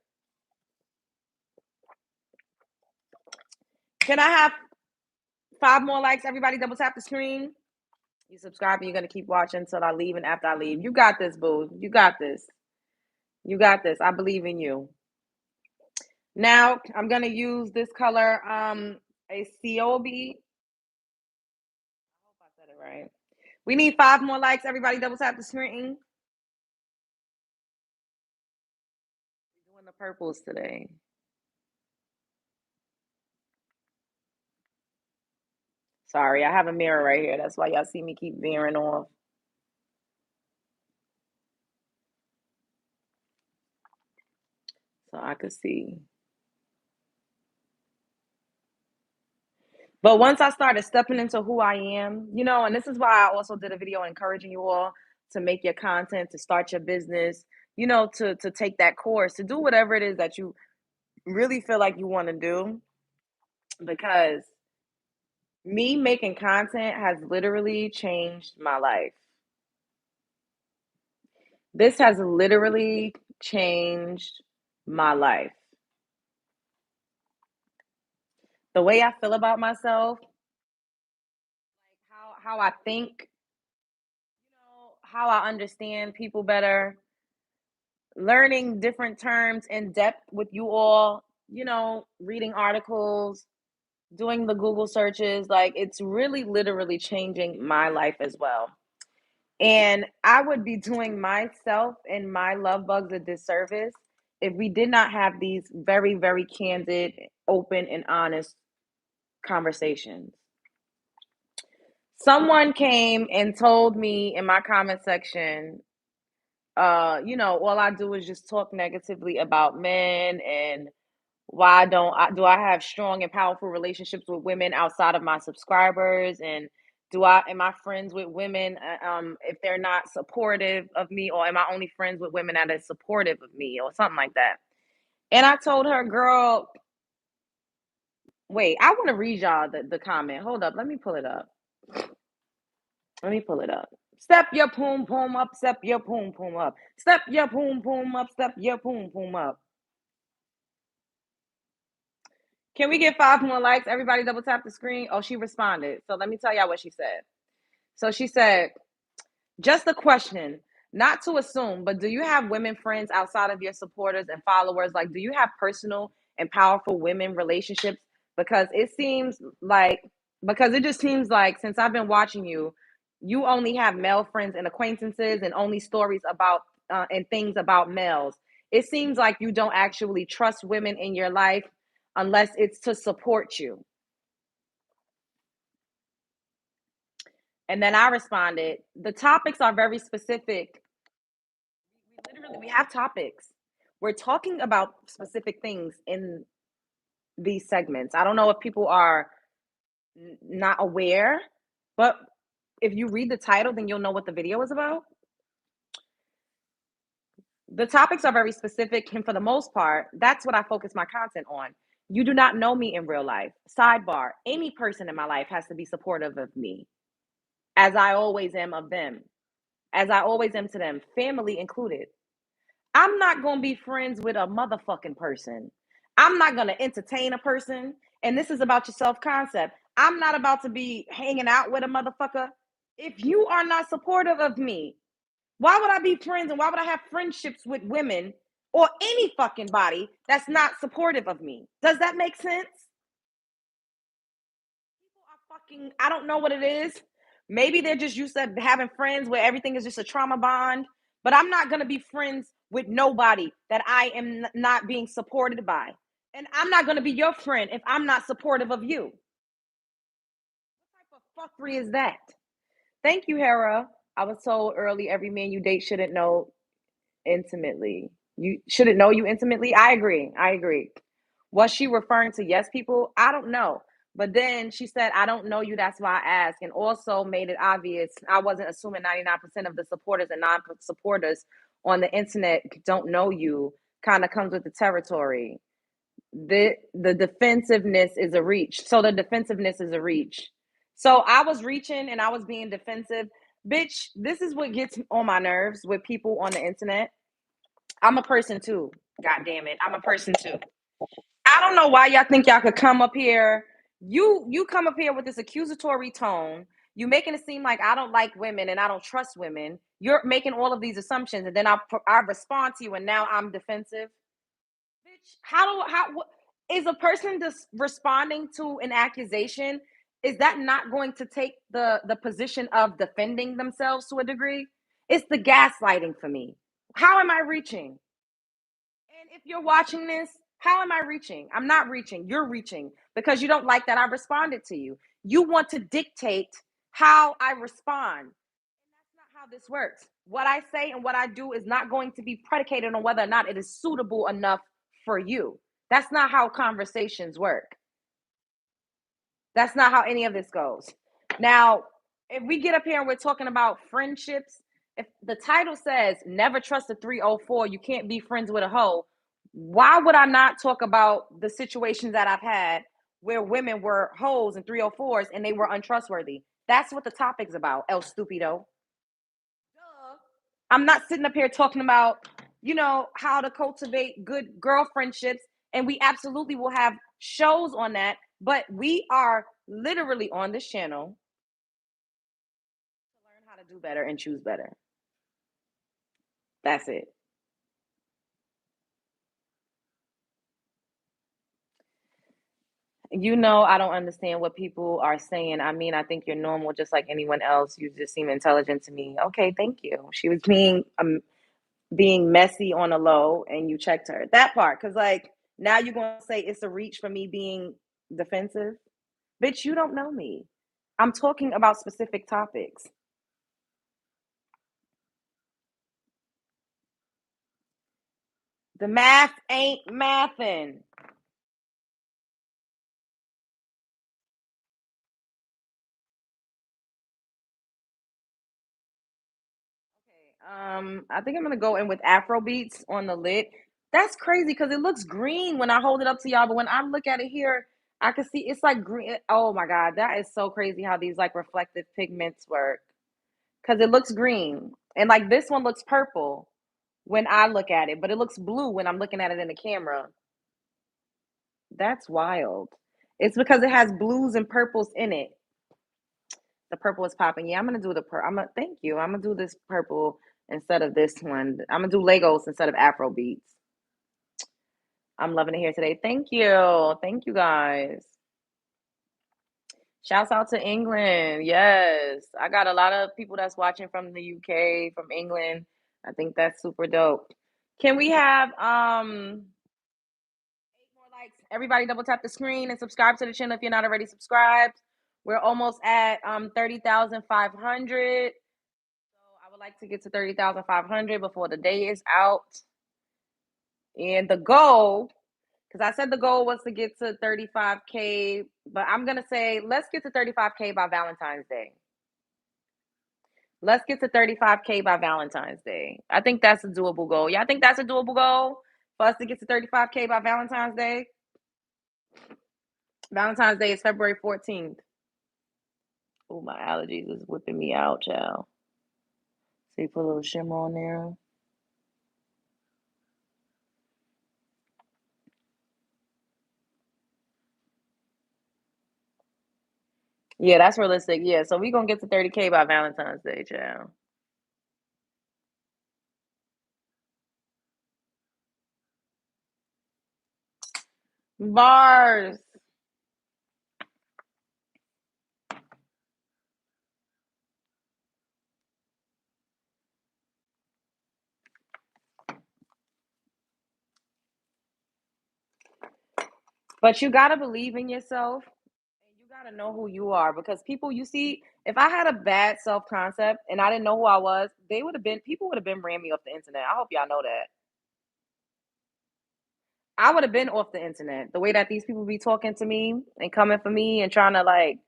Can I have 5 more likes? Everybody double tap the screen. You subscribe and you're gonna keep watching until I leave and after I leave. You got this, boo. You got this. You got this. I believe in you. Now I'm gonna use this color, a COB. I hope I said it right. We need 5 more likes. Everybody double tap the screen. We're doing the purples today. Sorry, I have a mirror right here. That's why y'all see me keep veering off. So I could see. But once I started stepping into who I am, and this is why I also did a video encouraging you all to make your content, to start your business, to take that course, to do whatever it is that you really feel like you want to do. Because me making content has literally changed my life. This has literally changed my life. The way I feel about myself, like how I think, how I understand people better, learning different terms in depth with you all, reading articles, doing the Google searches, like it's really literally changing my life as well. And I would be doing myself and my love bugs a disservice if we did not have these very, very candid, open, and honest conversations. Someone came and told me in my comment section, all I do is just talk negatively about men and why don't I do I have strong and powerful relationships with women outside of my subscribers, and am I friends with women if they're not supportive of me, or am I only friends with women that are supportive of me or something like that? And I told her, girl, wait, I want to read y'all the comment. Hold up, let me pull it up. Let me pull it up. Step your poom poom up, step your poom poom up. Step your poom poom up, step your poom poom up. Can we get 5 more likes? Everybody double tap the screen. Oh, she responded. So let me tell y'all what she said. So she said, just a question, not to assume, but do you have women friends outside of your supporters and followers? Like, do you have personal and powerful women relationships? Because because it just seems like since I've been watching you, you only have male friends and acquaintances and only stories about and things about males. It seems like you don't actually trust women in your life unless it's to support you. And then I responded, the topics are very specific. We have topics. We're talking about specific things in these segments. I don't know if people are not aware, but if you read the title, then you'll know what the video is about. The topics are very specific, and for the most part, that's what I focus my content on. You do not know me in real life. Sidebar, any person in my life has to be supportive of me, as I always am of them, as I always am to them, family included. I'm not going to be friends with a motherfucking person. I'm not going to entertain a person. And this is about your self concept. I'm not about to be hanging out with a motherfucker. If you are not supportive of me, why would I be friends and why would I have friendships with women or any fucking body that's not supportive of me? Does that make sense? People are fucking, I don't know what it is. Maybe they're just used to having friends where everything is just a trauma bond. But I'm not going to be friends with nobody that I am not being supported by. And I'm not going to be your friend if I'm not supportive of you. What type of fuckery is that? Thank you, Hera. I was told early every man you date shouldn't know intimately. You shouldn't know you intimately. I agree. I agree. Was she referring to yes people? I don't know. But then she said, I don't know you. That's why I asked. And also made it obvious I wasn't assuming 99% of the supporters and non supporters on the internet don't know you. Kind of comes with the territory. The defensiveness is a reach. So the defensiveness is a reach. So I was reaching and I was being defensive. Bitch, this is what gets on my nerves with people on the internet. I'm a person too. God damn it. I'm a person too. I don't know why y'all think y'all could come up here. You come up here with this accusatory tone. You making it seem like I don't like women and I don't trust women. You're making all of these assumptions, and then I respond to you, and now I'm defensive. Bitch, is a person just responding to an accusation? Is that not going to take the position of defending themselves to a degree? It's the gaslighting for me. How am I reaching? And if you're watching this, how am I reaching? I'm not reaching. You're reaching because you don't like that I responded to you. You want to dictate how I respond. And that's not how this works. What I say and what I do is not going to be predicated on whether or not it is suitable enough for you. That's not how conversations work. That's not how any of this goes. Now, if we get up here and we're talking about friendships, if the title says never trust a 304, you can't be friends with a hoe, why would I not talk about the situations that I've had where women were hoes and 304s and they were untrustworthy? That's what the topic's about, El Stupido. Duh. I'm not sitting up here talking about, how to cultivate good girl friendships. And we absolutely will have shows on that. But we are literally on this channel to learn how to do better and choose better. That's it. I don't understand what people are saying. I mean, I think you're normal just like anyone else. You just seem intelligent to me. Okay, thank you. She was being messy on a low and you checked her. That part, because like now you're gonna say it's a reach for me being defensive. Bitch, you don't know me. I'm talking about specific topics. The math ain't mathin'. I think I'm gonna go in with Afro beats on the lid. That's crazy because it looks green when I hold it up to y'all, but when I look at it here, I can see it's like green. Oh my god, that is so crazy how these like reflective pigments work. Because it looks green, and like this one looks purple when I look at it, but it looks blue when I'm looking at it in the camera. That's wild. It's because it has blues and purples in it. The purple is popping. Yeah, I'm gonna do the purple. Thank you. I'm gonna do this purple instead of this one. I'm gonna do Legos instead of Afro beats. I'm loving it here today. Thank you. Thank you guys. Shouts out to England. Yes. I got a lot of people that's watching from the UK, from England. I think that's super dope. Can we have 8 more likes? Everybody double tap the screen and subscribe to the channel if you're not already subscribed. We're almost at 30,500. So I would like to get to 30,500 before the day is out. And the goal, because I said the goal was to get to 35K, but I'm gonna say let's get to 35K by Valentine's Day. Let's get to 35K by Valentine's Day. I think that's a doable goal. Yeah, I think that's a doable goal for us to get to 35K by Valentine's Day. Valentine's Day is February 14th. Oh, my allergies is whipping me out, child. So you put a little shimmer on there. Yeah, that's realistic. Yeah, so we're gonna get to 30K by Valentine's Day, child. Bars. But you gotta believe in yourself and you gotta know who you are because people you see, if I had a bad self concept and I didn't know who I was, they would have been people would have been ran me off the internet. I hope y'all know that. I would have been off the internet. The way that these people be talking to me and coming for me and trying to like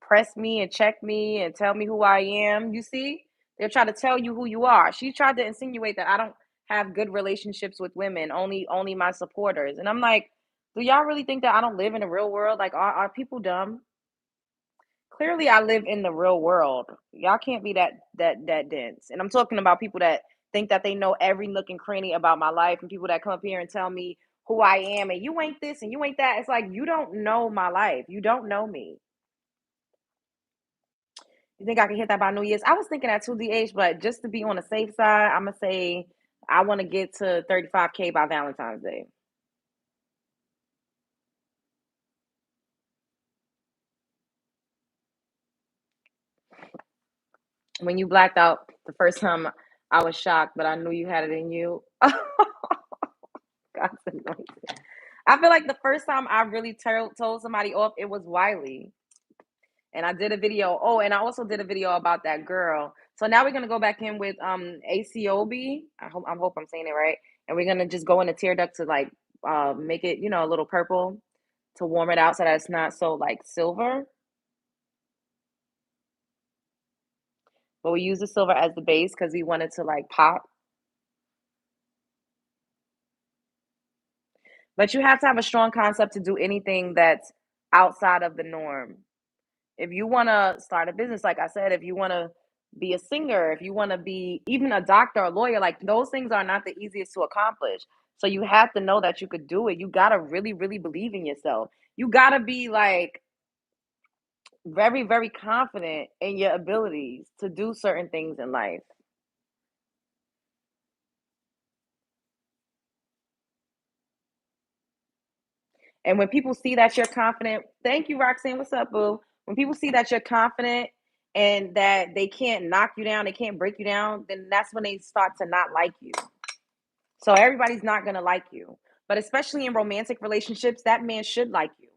press me and check me and tell me who I am. You see, they're trying to tell you who you are. She tried to insinuate that I don't have good relationships with women, only my supporters. And I'm like, do y'all really think that I don't live in the real world? Like, are people dumb? Clearly, I live in the real world. Y'all can't be that dense. And I'm talking about people that think that they know every nook and cranny about my life, and people that come up here and tell me who I am, and you ain't this and you ain't that. It's like you don't know my life. You don't know me. You think I can hit that by New Year's? I was thinking at 2DH, but just to be on the safe side, I'm gonna say I want to get to 35K by Valentine's Day. When you blacked out the first time, I was shocked, but I knew you had it in you. God's anointed. I feel like the first time I really told somebody off, it was Wiley. And I did a video. Oh, and I also did a video about that girl. So now we're gonna go back in with ACOB. I hope I'm saying it right. And we're gonna just go in the tear duct to like make it, a little purple to warm it out so that it's not so like silver. But we use the silver as the base because we want it to like pop. But you have to have a strong concept to do anything that's outside of the norm. If you want to start a business, like I said, if you want to be a singer, if you want to be even a doctor, a lawyer, like those things are not the easiest to accomplish. So you have to know that you could do it. You got to really, really believe in yourself. You got to be like very, very confident in your abilities to do certain things in life. And when people see that you're confident, thank you, Roxanne. What's up, boo? When people see that you're confident and that they can't knock you down, they can't break you down, then that's when they start to not like you. So everybody's not going to like you. But especially in romantic relationships, that man should like you.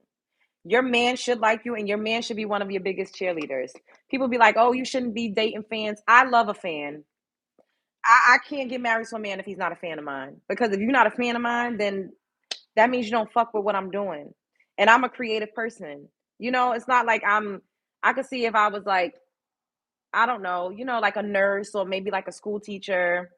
Your man should like you, and your man should be one of your biggest cheerleaders. People be like, oh, you shouldn't be dating fans. I love a fan. I can't get married to a man if he's not a fan of mine. Because if you're not a fan of mine, then that means you don't fuck with what I'm doing. And I'm a creative person. It's not like I could see if I was like, I don't know, like a nurse or maybe like a school teacher,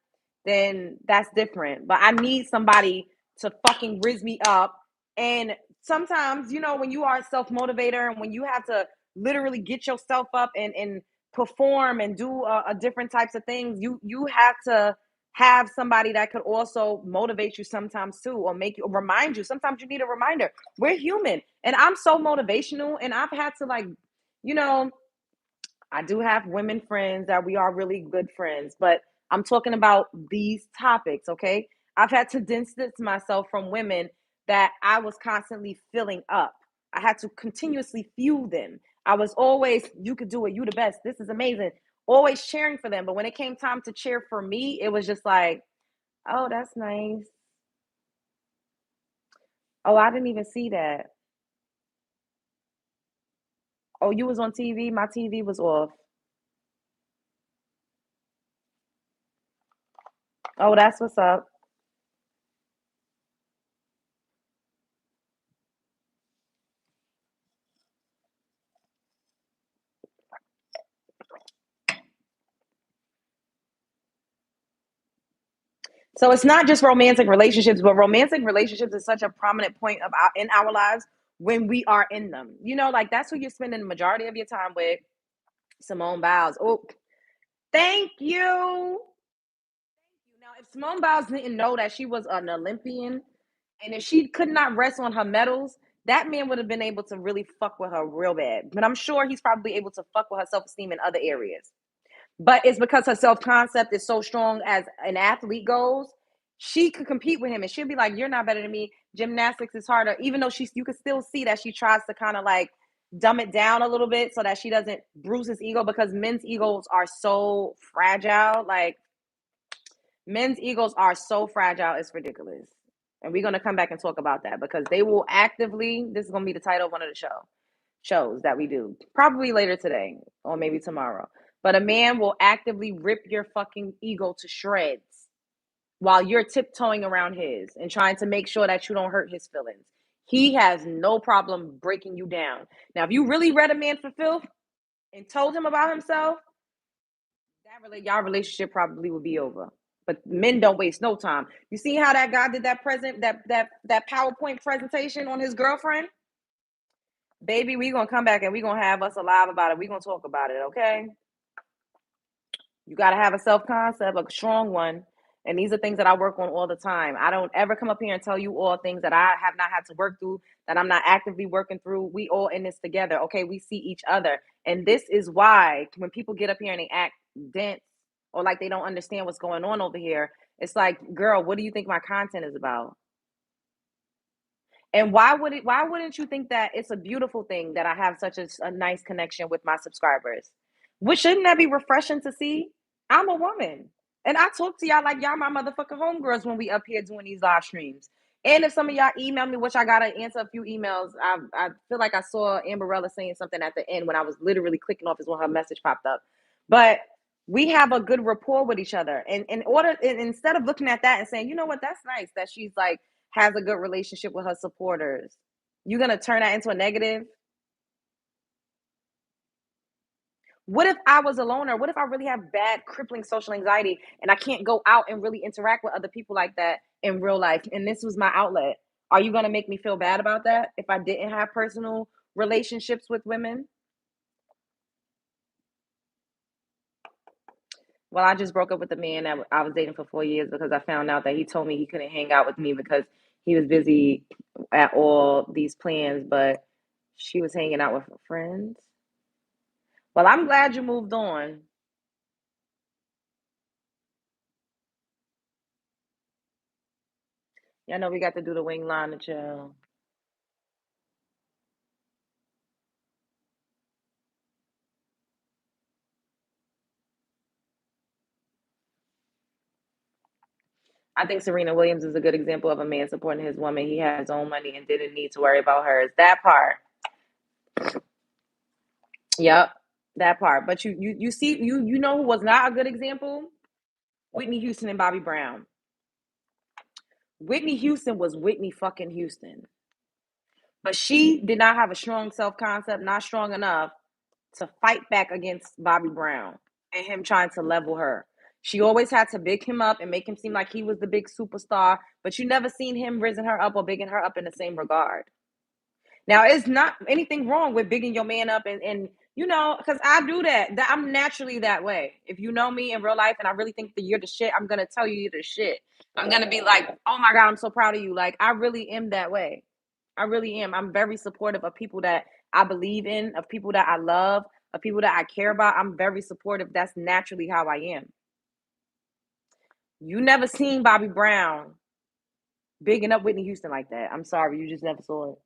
then that's different. But I need somebody to fucking riz me up. And sometimes, when you are a self motivator and when you have to literally get yourself up and perform and do a different types of things, you have to have somebody that could also motivate you sometimes too, or make you remind you. Sometimes you need a reminder. We're human, and I'm so motivational, and I've had to like, you know, I do have women friends that we are really good friends, but I'm talking about these topics, okay? I've had to distance myself from women that I was constantly filling up. I had to continuously fuel them. I was always, you could do it, you the best, this is amazing, always cheering for them. But when it came time to cheer for me, it was just like, Oh, that's nice. Oh, I didn't even see that. Oh, you was on TV? My TV was off. Oh, that's what's up. So it's not just romantic relationships, but romantic relationships is such a prominent point in our lives when we are in them. You know, like that's who you're spending the majority of your time with. Simone Biles. Oh, thank you. Now, if Simone Biles didn't know that she was an Olympian, and if she could not rest on her medals, that man would have been able to really fuck with her real bad. But I'm sure he's probably able to fuck with her self esteem in other areas. But it's because her self concept is so strong as an athlete goes. She could compete with him, and she'll be like, "You're not better than me. Gymnastics is harder." Even though you could still see that she tries to kind of like dumb it down a little bit so that she doesn't bruise his ego because men's egos are so fragile. Like men's egos are so fragile, it's ridiculous. And we're gonna come back and talk about that because they will actively. This is gonna be the title of one of the shows that we do, probably later today or maybe tomorrow. But a man will actively rip your fucking ego to shreds while you're tiptoeing around his and trying to make sure that you don't hurt his feelings. He has no problem breaking you down. Now, if you really read a man for filth and told him about himself, y'all relationship probably would be over. But men don't waste no time. You see how that guy did that PowerPoint presentation on his girlfriend? Baby, we gonna come back and we gonna have us alive about it. We gonna talk about it, okay? You gotta have a self concept, a strong one. And these are things that I work on all the time. I don't ever come up here and tell you all things that I have not had to work through, that I'm not actively working through. We all in this together, okay? We see each other. And this is why when people get up here and they act dense or like they don't understand what's going on over here, it's like, girl, what do you think my content is about? And why wouldn't you think that it's a beautiful thing that I have such a nice connection with my subscribers? Which shouldn't that be refreshing to see? I'm a woman. And I talk to y'all like y'all my motherfucking homegirls when we up here doing these live streams. And if some of y'all email me, which I gotta answer a few emails, I feel like I saw Amberella saying something at the end when I was literally clicking off is when her message popped up. But we have a good rapport with each other. And instead of looking at that and saying, you know what, that's nice that she's like has a good relationship with her supporters. You're gonna turn that into a negative. What if I was a loner? What if I really have bad, crippling social anxiety and I can't go out and really interact with other people like that in real life? And this was my outlet. Are you gonna make me feel bad about that if I didn't have personal relationships with women? Well, I just broke up with the man that I was dating for 4 years because I found out that he told me he couldn't hang out with me because he was busy at all these plans, but she was hanging out with her friends. Well, I'm glad you moved on. Yeah, I know we got to do the wing line to chill. I think Serena Williams is a good example of a man supporting his woman. He had his own money and didn't need to worry about hers. That part. Yep. That part. But you see you know who was not a good example? Whitney Houston and Bobby Brown. Whitney Houston was Whitney fucking Houston. But she did not have a strong self concept, not strong enough to fight back against Bobby Brown and him trying to level her. She always had to big him up and make him seem like he was the big superstar, but you never seen him raising her up or bigging her up in the same regard. Now, it's not anything wrong with bigging your man up and you know, because I do that. I'm naturally that way. If you know me in real life and I really think that you're the shit, I'm gonna tell you you're the shit. I'm gonna be like, oh my God, I'm so proud of you. Like I really am that way. I really am. I'm very supportive of people that I believe in, of people that I love, of people that I care about. I'm very supportive. That's naturally how I am. You never seen Bobby Brown bigging up Whitney Houston like that. I'm sorry, you just never saw it.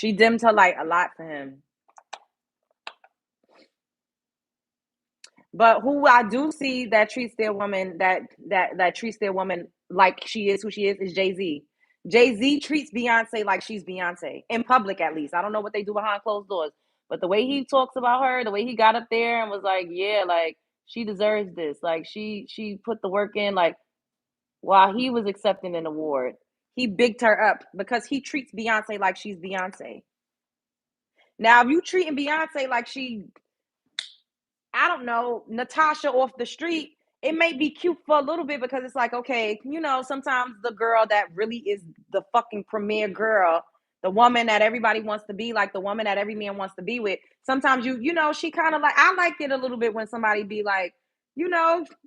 She dimmed her light a lot for him. But who I do see that treats their woman that treats their woman like she is who she is Jay-Z. Jay-Z treats Beyonce like she's Beyonce in public, at least. I don't know what they do behind closed doors, but the way he talks about her, the way he got up there and was like, "Yeah, like she deserves this. Like she put the work in." Like while he was accepting an award, he bigged her up because he treats Beyonce like she's Beyonce. Now, if you treating Beyonce like she, I don't know, Natasha off the street, it may be cute for a little bit because it's like, okay, sometimes the girl that really is the fucking premier girl, the woman that everybody wants to be like, the woman that every man wants to be with. Sometimes she kind of like, I like it a little bit when somebody be like,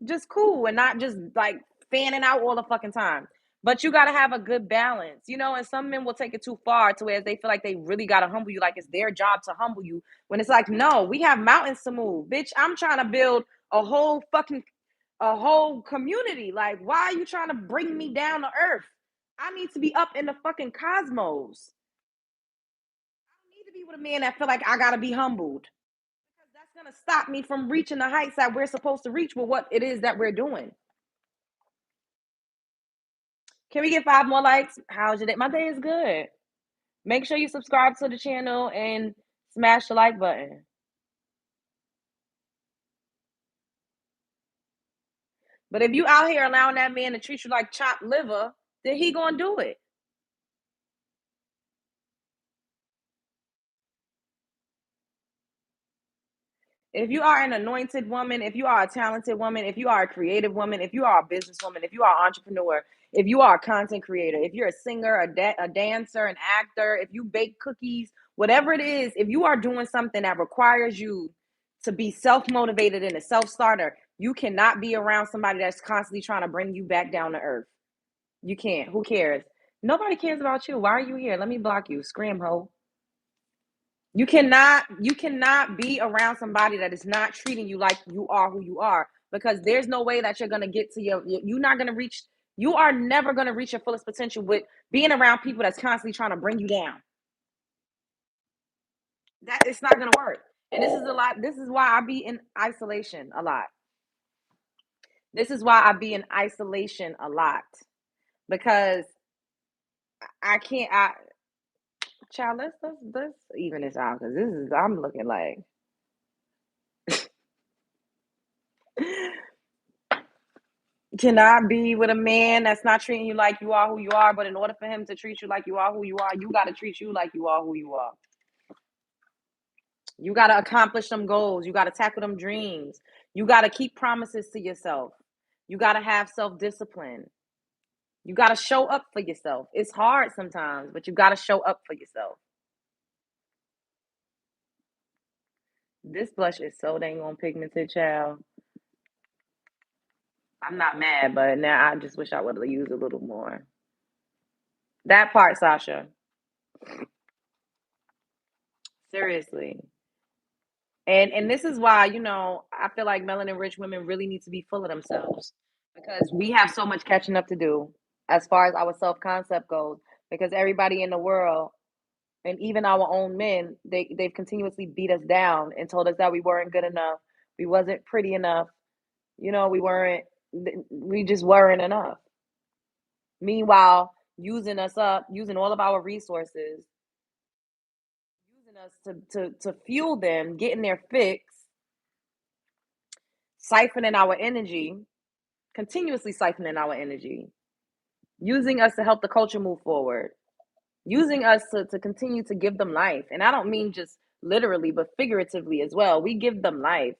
just cool and not just like fanning out all the fucking time. But you got to have a good balance, and some men will take it too far to where they feel like they really got to humble you, like it's their job to humble you when it's like, no, we have mountains to move. Bitch, I'm trying to build a whole community. Like, why are you trying to bring me down to earth? I need to be up in the fucking cosmos. I don't need to be with a man that feel like I gotta be humbled. Because that's gonna stop me from reaching the heights that we're supposed to reach with what it is that we're doing. Can we get 5 more likes? How's your day? My day is good. Make sure you subscribe to the channel and smash the like button. But if you out here allowing that man to treat you like chopped liver, then he gonna do it. If you are an anointed woman, if you are a talented woman, if you are a creative woman, if you are a businesswoman, if you are an entrepreneur, if you are a content creator, if you're a singer, a dancer, an actor, if you bake cookies, whatever it is, if you are doing something that requires you to be self-motivated and a self-starter, you cannot be around somebody that's constantly trying to bring you back down to earth. You can't. Who cares? Nobody cares about you. Why are you here? Let me block you. Scram hoe. You cannot be around somebody that is not treating you like you are who you are, because there's no way that you're going to get to you're not going to reach, you are never going to reach your fullest potential with being around people that's constantly trying to bring you down. That it's not going to work. And this is why I be in isolation a lot. This is why I be in isolation a lot, because I can't I child, let's even this out, because this is, I'm looking like can I be with a man that's not treating you like you are who you are, but in order for him to treat you like you are who you are, you got to treat you like you are who you are. You got to accomplish some goals. You got to tackle them dreams. You got to keep promises to yourself. You got to have self discipline. You got to show up for yourself. It's hard sometimes, but you got to show up for yourself. This blush is so dang on pigmented, child. I'm not mad, but now I just wish I would have used a little more. That part, Sasha. Seriously. And this is why, I feel like melanin rich women really need to be full of themselves, because we have so much catching up to do as far as our self concept goes. Because everybody in the world, and even our own men, they've continuously beat us down and told us that we weren't good enough, we wasn't pretty enough, we weren't, we just weren't enough. Meanwhile, using us up, using all of our resources, using us to fuel them, getting their fix, siphoning our energy, continuously siphoning our energy, using us to help the culture move forward, using us to continue to give them life. And I don't mean just literally, but figuratively as well. We give them life.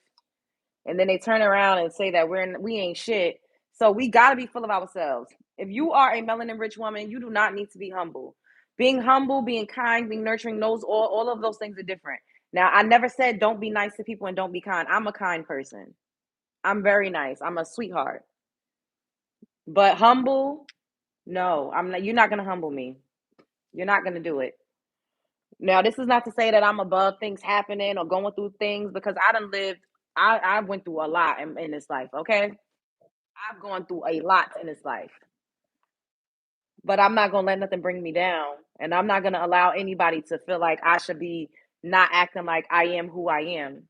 And then they turn around and say that we ain't shit. So we got to be full of ourselves. If you are a melanin rich woman, you do not need to be humble. Being humble, being kind, being nurturing, all of those things are different. Now, I never said don't be nice to people and don't be kind. I'm a kind person. I'm very nice. I'm a sweetheart. But humble, no, I'm not. You're not gonna humble me. You're not gonna do it. Now, this is not to say that I'm above things happening or going through things, because I done lived. I went through a lot in this life. Okay, I've gone through a lot in this life, but I'm not gonna let nothing bring me down. And I'm not going to allow anybody to feel like I should be not acting like I am who I am.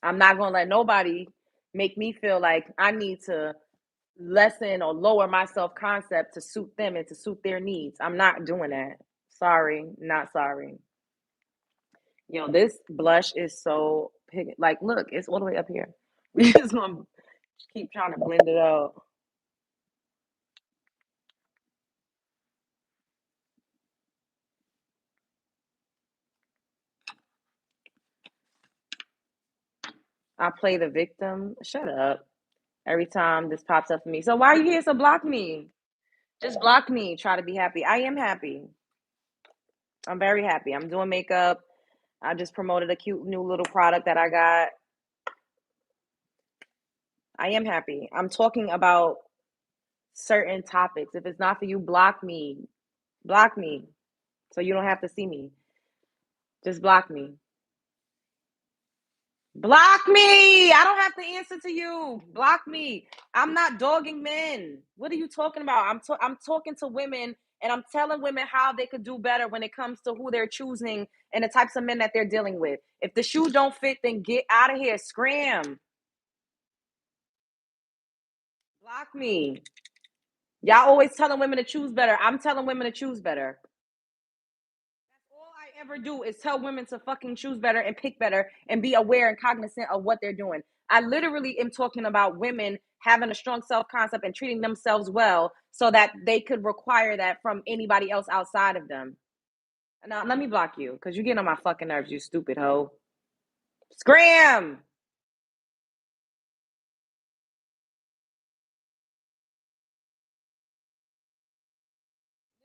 I'm not going to let nobody make me feel like I need to lessen or lower my self concept to suit them and to suit their needs. I'm not doing that. Sorry, not sorry. This blush is so like, look, it's all the way up here. We just gonna keep trying to blend it out. I play the victim. Shut up. Every time this pops up for me. So why are you here? So block me. Just block me. Try to be happy. I am happy. I'm very happy. I'm doing makeup. I just promoted a cute new little product that I got. I am happy. I'm talking about certain topics. If it's not for you, block me. Block me. So you don't have to see me. Just block me. Block me. I don't have to answer to you. Block me. I'm not dogging men. What are you talking about? I'm talking to women and I'm telling women how they could do better when it comes to who they're choosing and the types of men that they're dealing with. If the shoe don't fit, then get out of here. Scram. Block me. Y'all always telling women to choose better. I'm telling women to choose better. All I ever do is tell women to fucking choose better and pick better and be aware and cognizant of what they're doing. I literally am talking about women having a strong self concept and treating themselves well so that they could require that from anybody else outside of them. Now, let me block you because you're getting on my fucking nerves, you stupid hoe. Scram!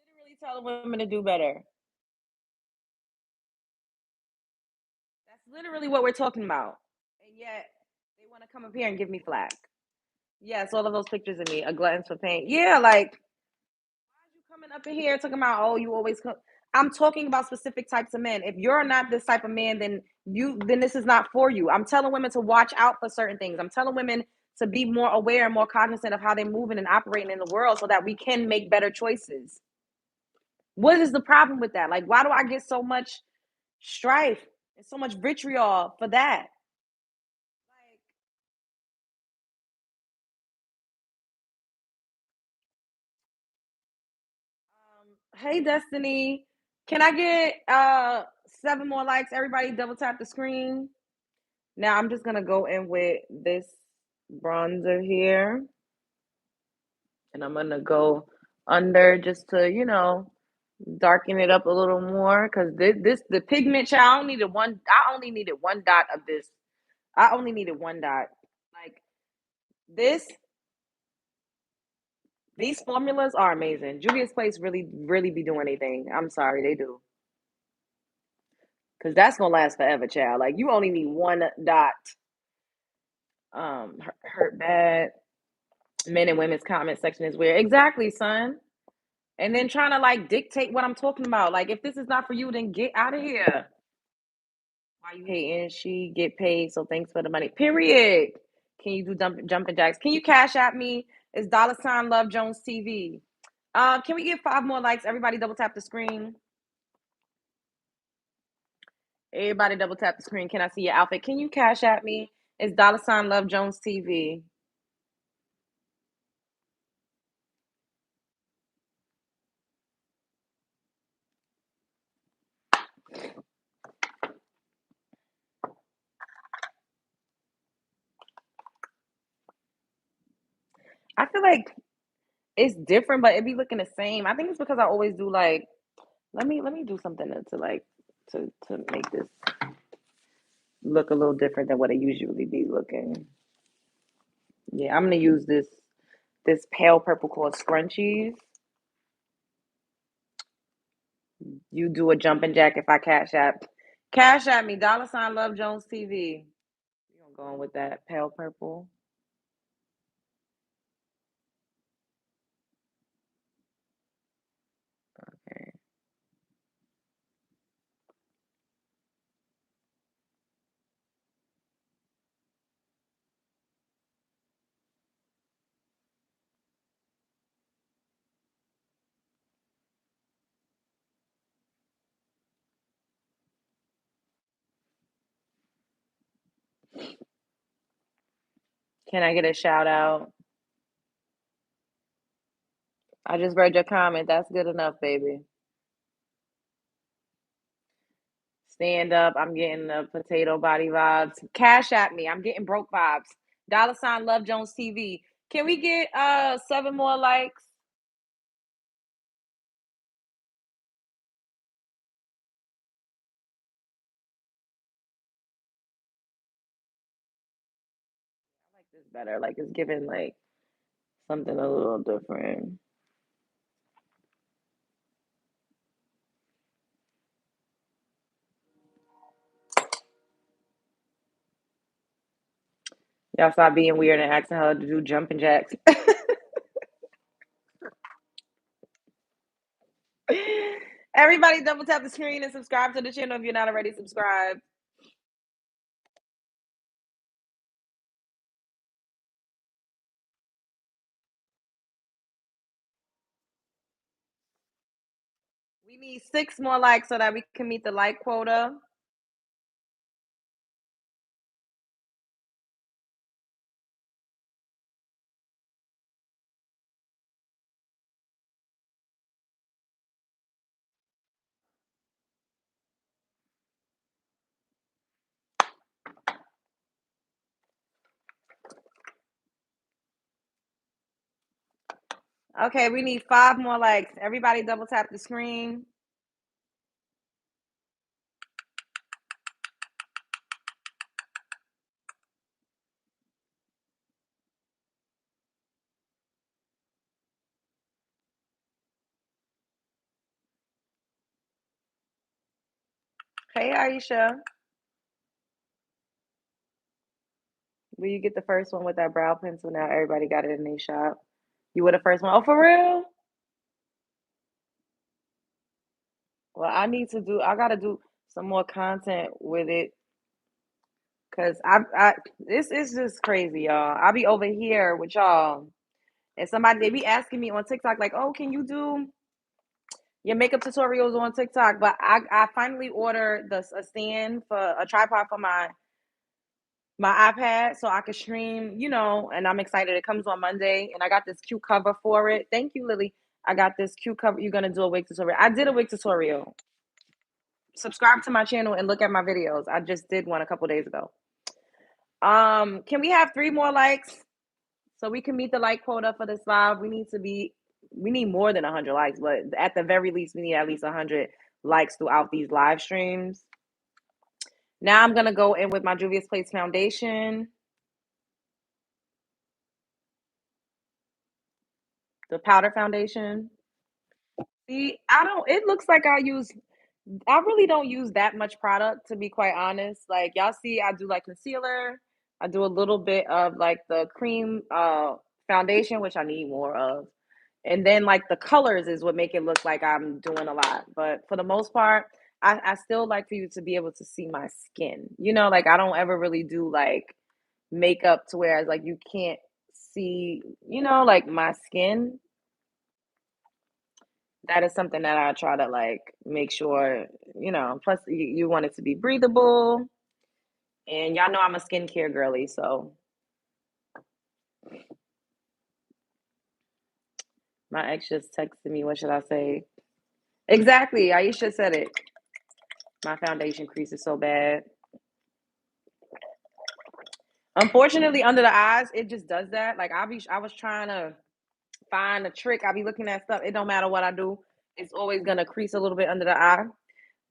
Literally telling women to do better. That's literally what we're talking about. And yet, they want to come up here and give me flack. Yes, all of those pictures of me, a glutton for pain. Yeah, like, you coming up in here talking about, oh, you always come. I'm talking about specific types of men. If you're not this type of man, then this is not for you. I'm telling women to watch out for certain things. I'm telling women to be more aware and more cognizant of how they're moving and operating in the world so that we can make better choices. What is the problem with that? Like, why do I get so much strife and so much vitriol for that? Like, hey Destiny, can I get 7 more likes? Everybody double tap the screen. Now I'm just gonna go in with this bronzer here, and I'm gonna go under just to darken it up a little more because this the pigment. I only needed one. I only needed one dot of this. I only needed one dot. Like this, these formulas are amazing. Juvia's Place really, really be doing anything. I'm sorry, they do. Because that's gonna last forever, child. Like you only need one dot. Hurt bad. Men and women's comment section is weird. Exactly, son. And then trying to like dictate what I'm talking about. Like, if this is not for you, then get out of here. Why you hating? She get paid, so thanks for the money. Period. Can you do jumping jacks? Can you cash at me? It's $ Love Jones TV. Can we get 5 more likes? Everybody double tap the screen. Everybody double tap the screen. Can I see your outfit? Can you cash at me? It's $ Love Jones TV. I feel like it's different, but it be looking the same. I think it's because I always do like let me do something to like to make this look a little different than what it usually be looking. Yeah, I'm gonna use this pale purple called scrunchies. You do a jumping jack if I cash at me, $ Love Jones TV. You gonna go on with that pale purple. Okay. Can I get a shout out? I just read your comment. That's good enough, baby. Stand up. I'm getting the potato body vibes. Cash at me. I'm getting broke vibes. $ Love Jones TV. Can we get 7 more likes? I like this better. Like it's giving like something a little different. Y'all stop being weird and asking her to do jumping jacks. Everybody double tap the screen and subscribe to the channel if you're not already subscribed. We need 6 more likes so that we can meet the like quota. Okay, we need 5 more likes. Everybody double tap the screen. Hey, Aisha. Will you get the first one with that brow pencil? Now everybody got it in their shop. You were the first one. Oh, for real? Well, I gotta do some more content with it. Cause this is just crazy, y'all. I be over here with y'all, and they be asking me on TikTok, like, "Oh, can you do your makeup tutorials on TikTok?" But I finally ordered a stand for a tripod for my iPad so I could stream, and I'm excited. It comes on Monday, and I got this cute cover for it. Thank you, Lily. I got this cute cover. You're gonna do a wig tutorial. I did a wig tutorial. Subscribe to my channel and look at my videos. I just did one a couple days ago. Can we have 3 more likes so we can meet the like quota for this live? We need more than 100 likes, but at the very least, we need at least 100 likes throughout these live streams. Now I'm gonna go in with my Juvia's Place foundation, the powder foundation. See, it looks like I really don't use that much product, to be quite honest. Like y'all see, I do like concealer. I do a little bit of like the cream foundation, which I need more of. And then like the colors is what make it look like I'm doing a lot. But for the most part, I still like for you to be able to see my skin. Like I don't ever really do like makeup to where like you can't see, like my skin. That is something that I try to like make sure, plus you want it to be breathable. And y'all know I'm a skincare girly, so my ex just texted me. What should I say? Exactly. Aisha said it. My foundation crease is so bad. Unfortunately, under the eyes, it just does that. Like I was trying to find a trick. I be looking at stuff. It don't matter what I do. It's always gonna crease a little bit under the eye.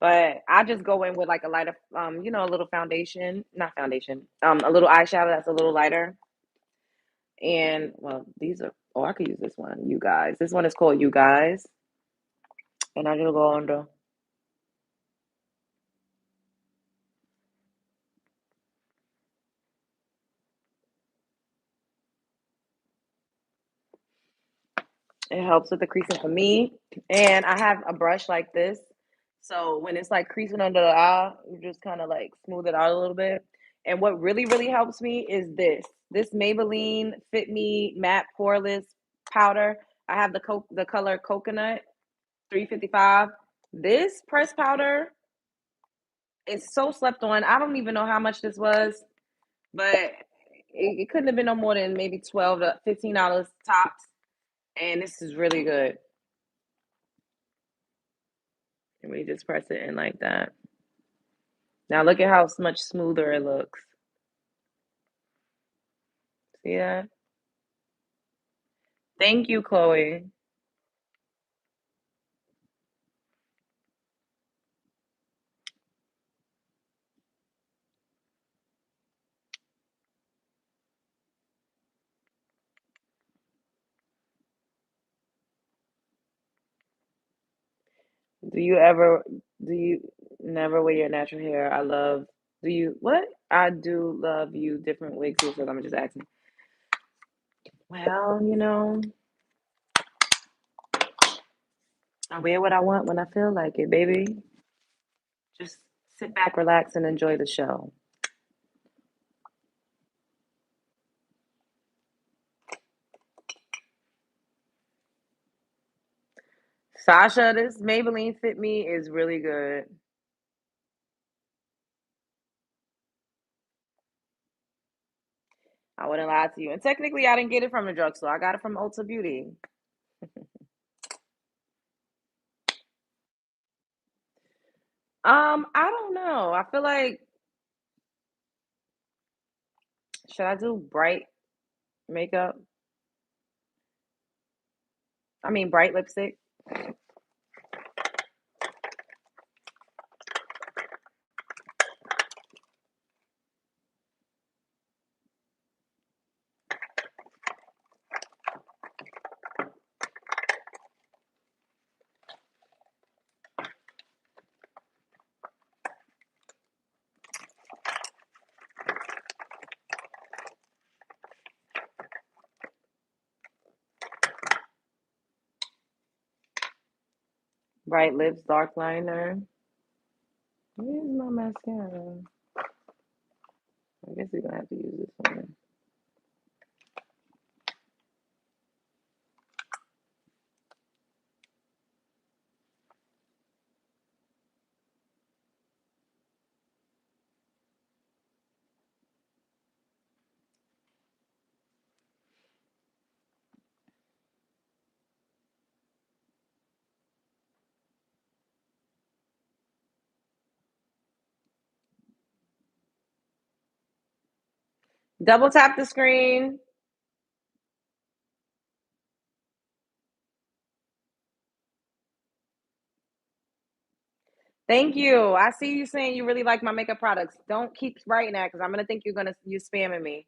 But I just go in with like a lighter, a little foundation, not foundation, a little eyeshadow that's a little lighter. And well, I could use this one, You Guys. This one is called You Guys. And I just go under. It helps with the creasing for me. And I have a brush like this. So when it's like creasing under the eye, you just kind of like smooth it out a little bit. And what really, really helps me is this Maybelline Fit Me Matte Poreless powder. I have the color Coconut 355. This pressed powder is so slept on. I don't even know how much this was, but it couldn't have been no more than maybe $12 to $15 tops. And this is really good. And we just press it in like that. Now look at how much smoother it looks. See that? Thank you, Chloe. Do you ever, do you never wear your natural hair? Do you, what? I do love you different wigs too, so I'm just asking. Well, I wear what I want when I feel like it, baby. Just sit back, relax, and enjoy the show. Sasha, this Maybelline Fit Me is really good. I wouldn't lie to you. And technically, I didn't get it from the drugstore. I got it from Ulta Beauty. I don't know. I feel like, should I do bright makeup? I mean, bright lipstick. Bright lips, dark liner. Where's my mascara? I guess we're gonna have to use this one. Double tap the screen. Thank you. I see you saying you really like my makeup products. Don't keep writing that because I'm gonna think you spamming me.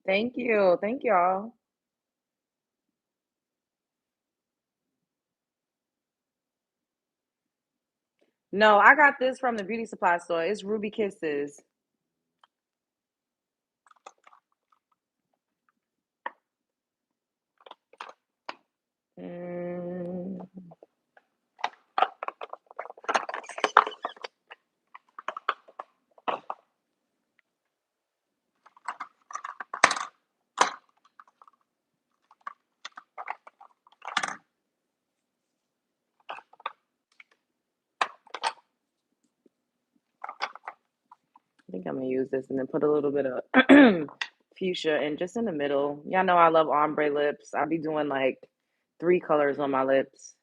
Thank you. Thank y'all. No, I got this from the beauty supply store. It's Ruby Kisses. Mm, I think I'm gonna use this and then put a little bit of fuchsia and just in the middle. Y'all know I love ombre lips. I'll be doing like 3 colors on my lips.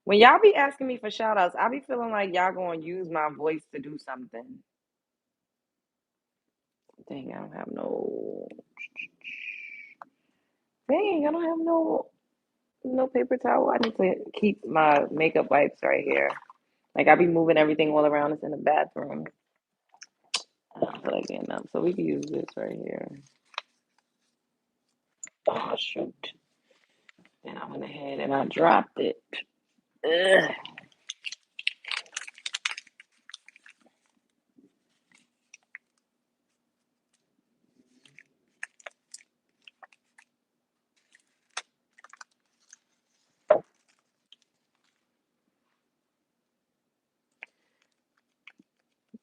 When y'all be asking me for shout outs, I be feeling like y'all gonna use my voice to do something. Dang, I don't have no. Dang, I don't have no paper towel. I need to keep my makeup wipes right here. Like I be moving everything all around. It's in the bathroom. I don't feel like getting up, so we can use this right here. Oh shoot! Then I went ahead and I dropped it. Ugh.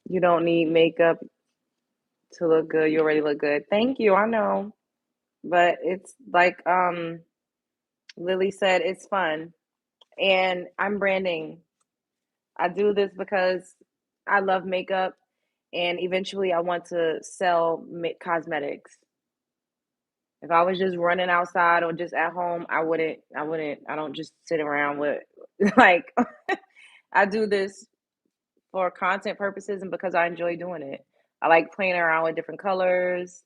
You don't need makeup to look good. You already look good. Thank you. I know, but it's like Lily said, it's fun, and I'm branding. I do this because I love makeup, and eventually I want to sell cosmetics. If I was just running outside or just at home, I wouldn't. I wouldn't. I don't just sit around with like. I do this for content purposes and because I enjoy doing it. I like playing around with different colors.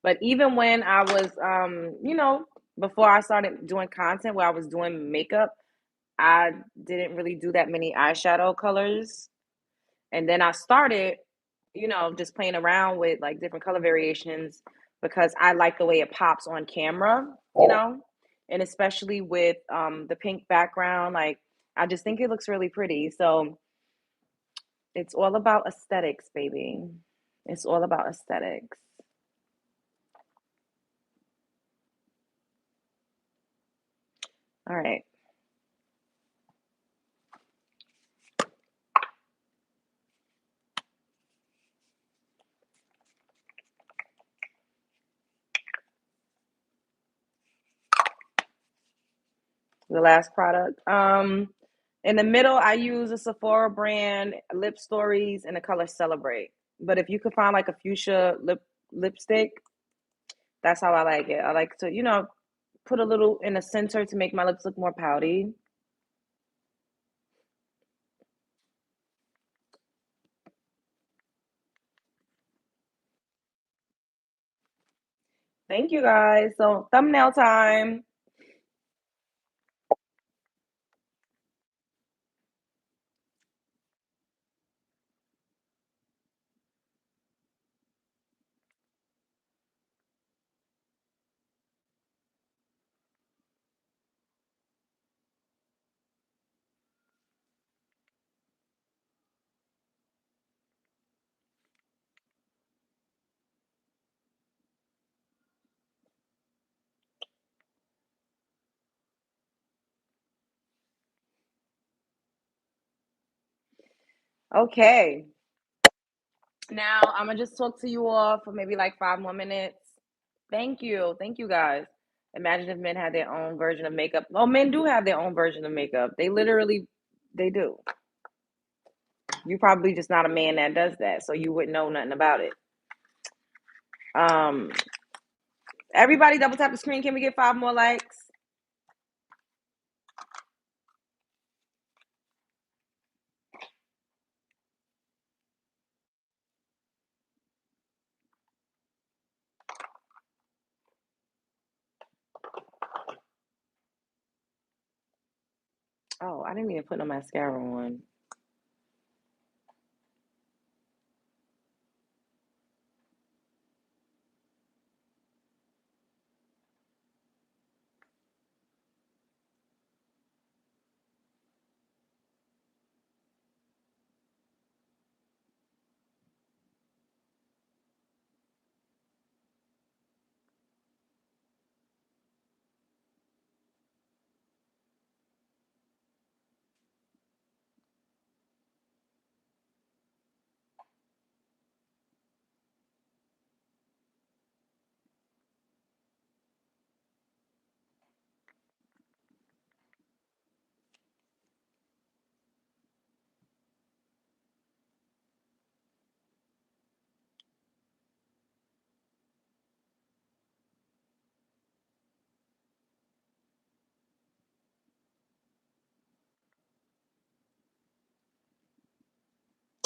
But even when I was, before I started doing content where I was doing makeup, I didn't really do that many eyeshadow colors. And then I started, just playing around with like different color variations because I like the way it pops on camera, and especially with the pink background. Like, I just think it looks really pretty. So it's all about aesthetics, baby. It's all about aesthetics. All right. The last product. In the middle, I use a Sephora brand, Lip Stories, and the color Celebrate. But if you could find like a fuchsia lipstick, that's how I like it. I like to, put a little in the center to make my lips look more pouty. Thank you guys. So thumbnail time. Okay. Now I'm gonna just talk to you all for maybe like 5 more minutes. Thank you. Thank you guys. Imagine if men had their own version of makeup. Oh, men do have their own version of makeup. They do. You probably just not a man that does that, so you wouldn't know nothing about it. Um, Everybody double tap the screen. Can we get 5 more likes? Oh, I didn't even put no mascara on.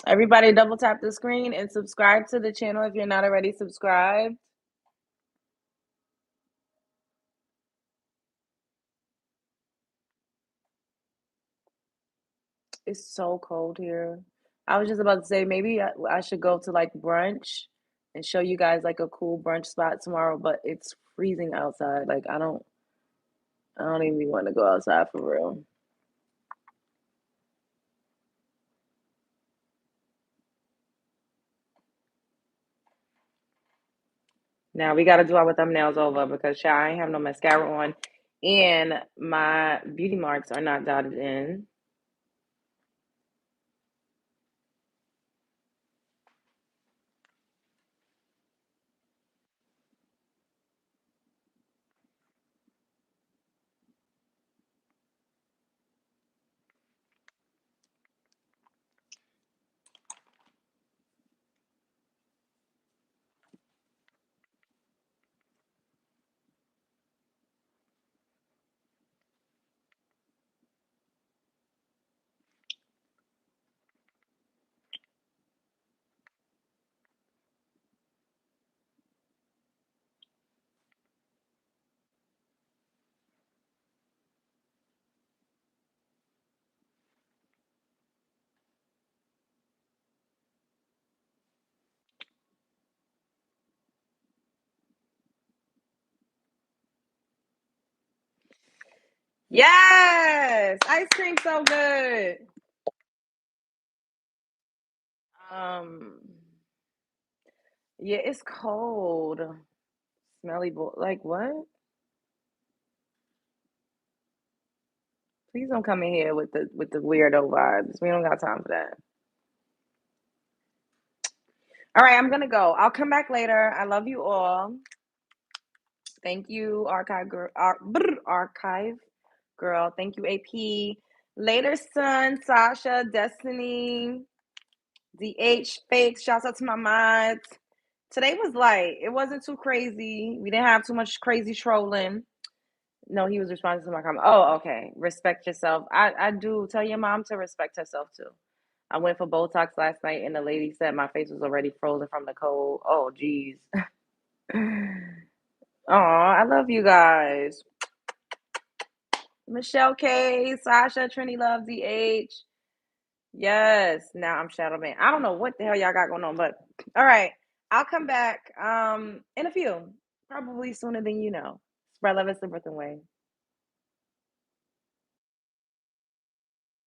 Everybody double tap the screen and subscribe to the channel if you're not already subscribed. It's so cold here. I was just about to say maybe I should go to like brunch and show you guys like a cool brunch spot tomorrow, but it's freezing outside. Like I don't even want to go outside for real. Now we got to do our thumbnails over because child, I ain't have no mascara on, and my beauty marks are not dotted in. Yes, ice cream so good. Um, yeah, it's cold. Smelly boy. Like what? Please don't come in here with the weirdo vibes. We don't got time for that. All right, I'm gonna go. I'll come back later. I love you all. Thank you, archive girl. Thank you, AP. Later, son, Sasha, Destiny, DH, Fakes. Shouts out to my mods. Today was light. It wasn't too crazy. We didn't have too much crazy trolling. No, he was responding to my comment. Oh, okay. Respect yourself. I do. Tell your mom to respect herself too. I went for Botox last night, and the lady said my face was already frozen from the cold. Oh, geez. Oh, I love you guys. Michelle K, Sasha, Trini Love, DH. Yes. Now I'm Shadow Man. I don't know what the hell y'all got going on, but all right. I'll come back in a few. Probably sooner than you know. Spread love is the Brooklyn way.